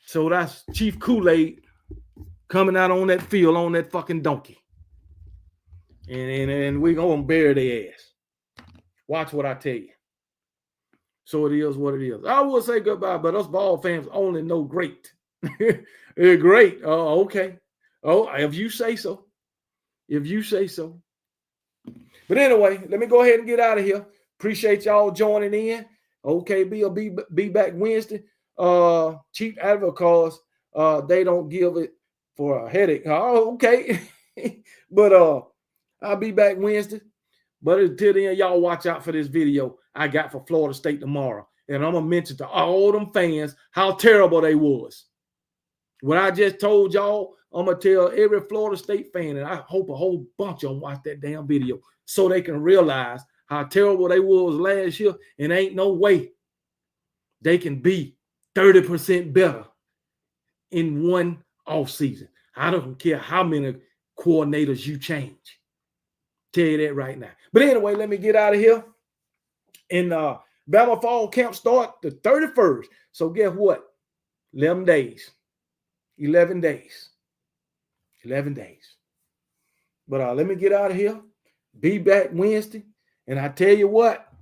So that's Chief Kool-Aid coming out on that field on that fucking donkey. And we're going to bury their ass. Watch what I tell you. So it is what it is. I will say goodbye, but us ball fans only know great. Great. Oh, okay. Oh, if you say so. If you say so. But anyway, let me go ahead and get out of here. Appreciate y'all joining in. Okay, will be back Wednesday. Cheap advocates, they don't give it for a headache. Oh, okay. But I'll be back Wednesday. But until then, y'all watch out for this video I got for Florida State tomorrow. And I'm going to mention to all them fans how terrible they was. What I just told y'all, I'm going to tell every Florida State fan, and I hope a whole bunch of them watch that damn video so they can realize how terrible they was last year, and ain't no way they can be 30% better in one offseason. I don't care how many coordinators you change. Tell you that right now. But anyway, let me get out of here. And Bama Fall Camp start the 31st. So guess what? 11 days. 11 days. 11 days. But let me get out of here. Be back Wednesday. And I tell you what,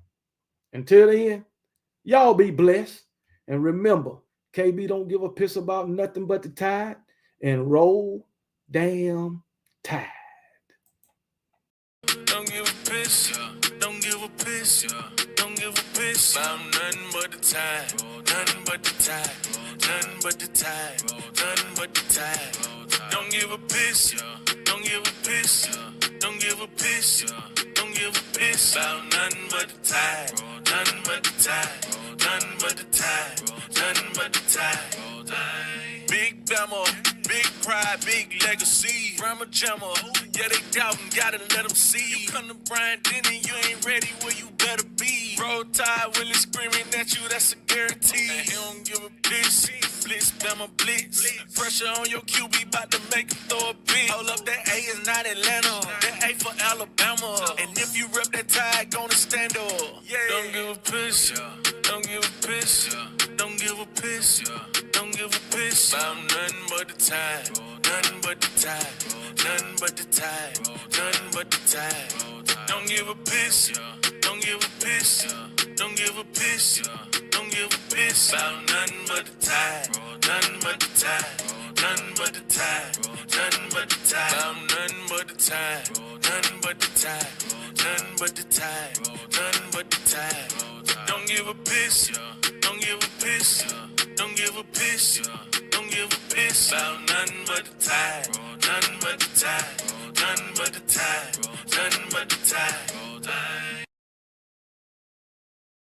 until then, y'all be blessed. And remember, KB don't give a piss about nothing but the Tide. And roll damn Tide. Don't give a piss, don't give a piss, don't give a piss about nothing but the Tide, nothing but the Tide, nothing but the Tide, nothing but the Tide. Don't give a piss, don't give a piss, don't give a piss, don't give a piss about nothing but the Tide, nothing but the Tide, nothing but the Tide, nothing but the Tide. Big Bama, big pride, big legacy. Rama Jammer, yeah, they doubting, gotta let them see. You come to Brian Denny, you ain't ready, well, you better be. Roll Tide, Willie screaming at you, that's a guarantee. And he don't give a piss. Blitz, Bama, blitz. Pressure on your QB, about to make him throw a bit. Hold up, that A is not Atlanta. That A for Alabama. And if you rep that Tide, gonna stand up. Yeah. Don't give a piss, don't give a piss, don't give a piss, don't give a piss about nothing but the Tide, nothing but the Tide, nothing but the Tide, nothing but the Tide. Don't give a piss, don't give a piss, don't give a piss, don't give a piss about nothing but the Tide, nothing but the Tide, nothing but the Tide, nothing but the Tide, about nothing but the Tide, nothing but the Tide, nothing but the Tide, nothing but the Tide. Don't give a piss, don't give a piss, don't give a piss, don't give a piss about nothing but the Tide, nothing but the Tide, nothing but the Tide, nothing but the Tide.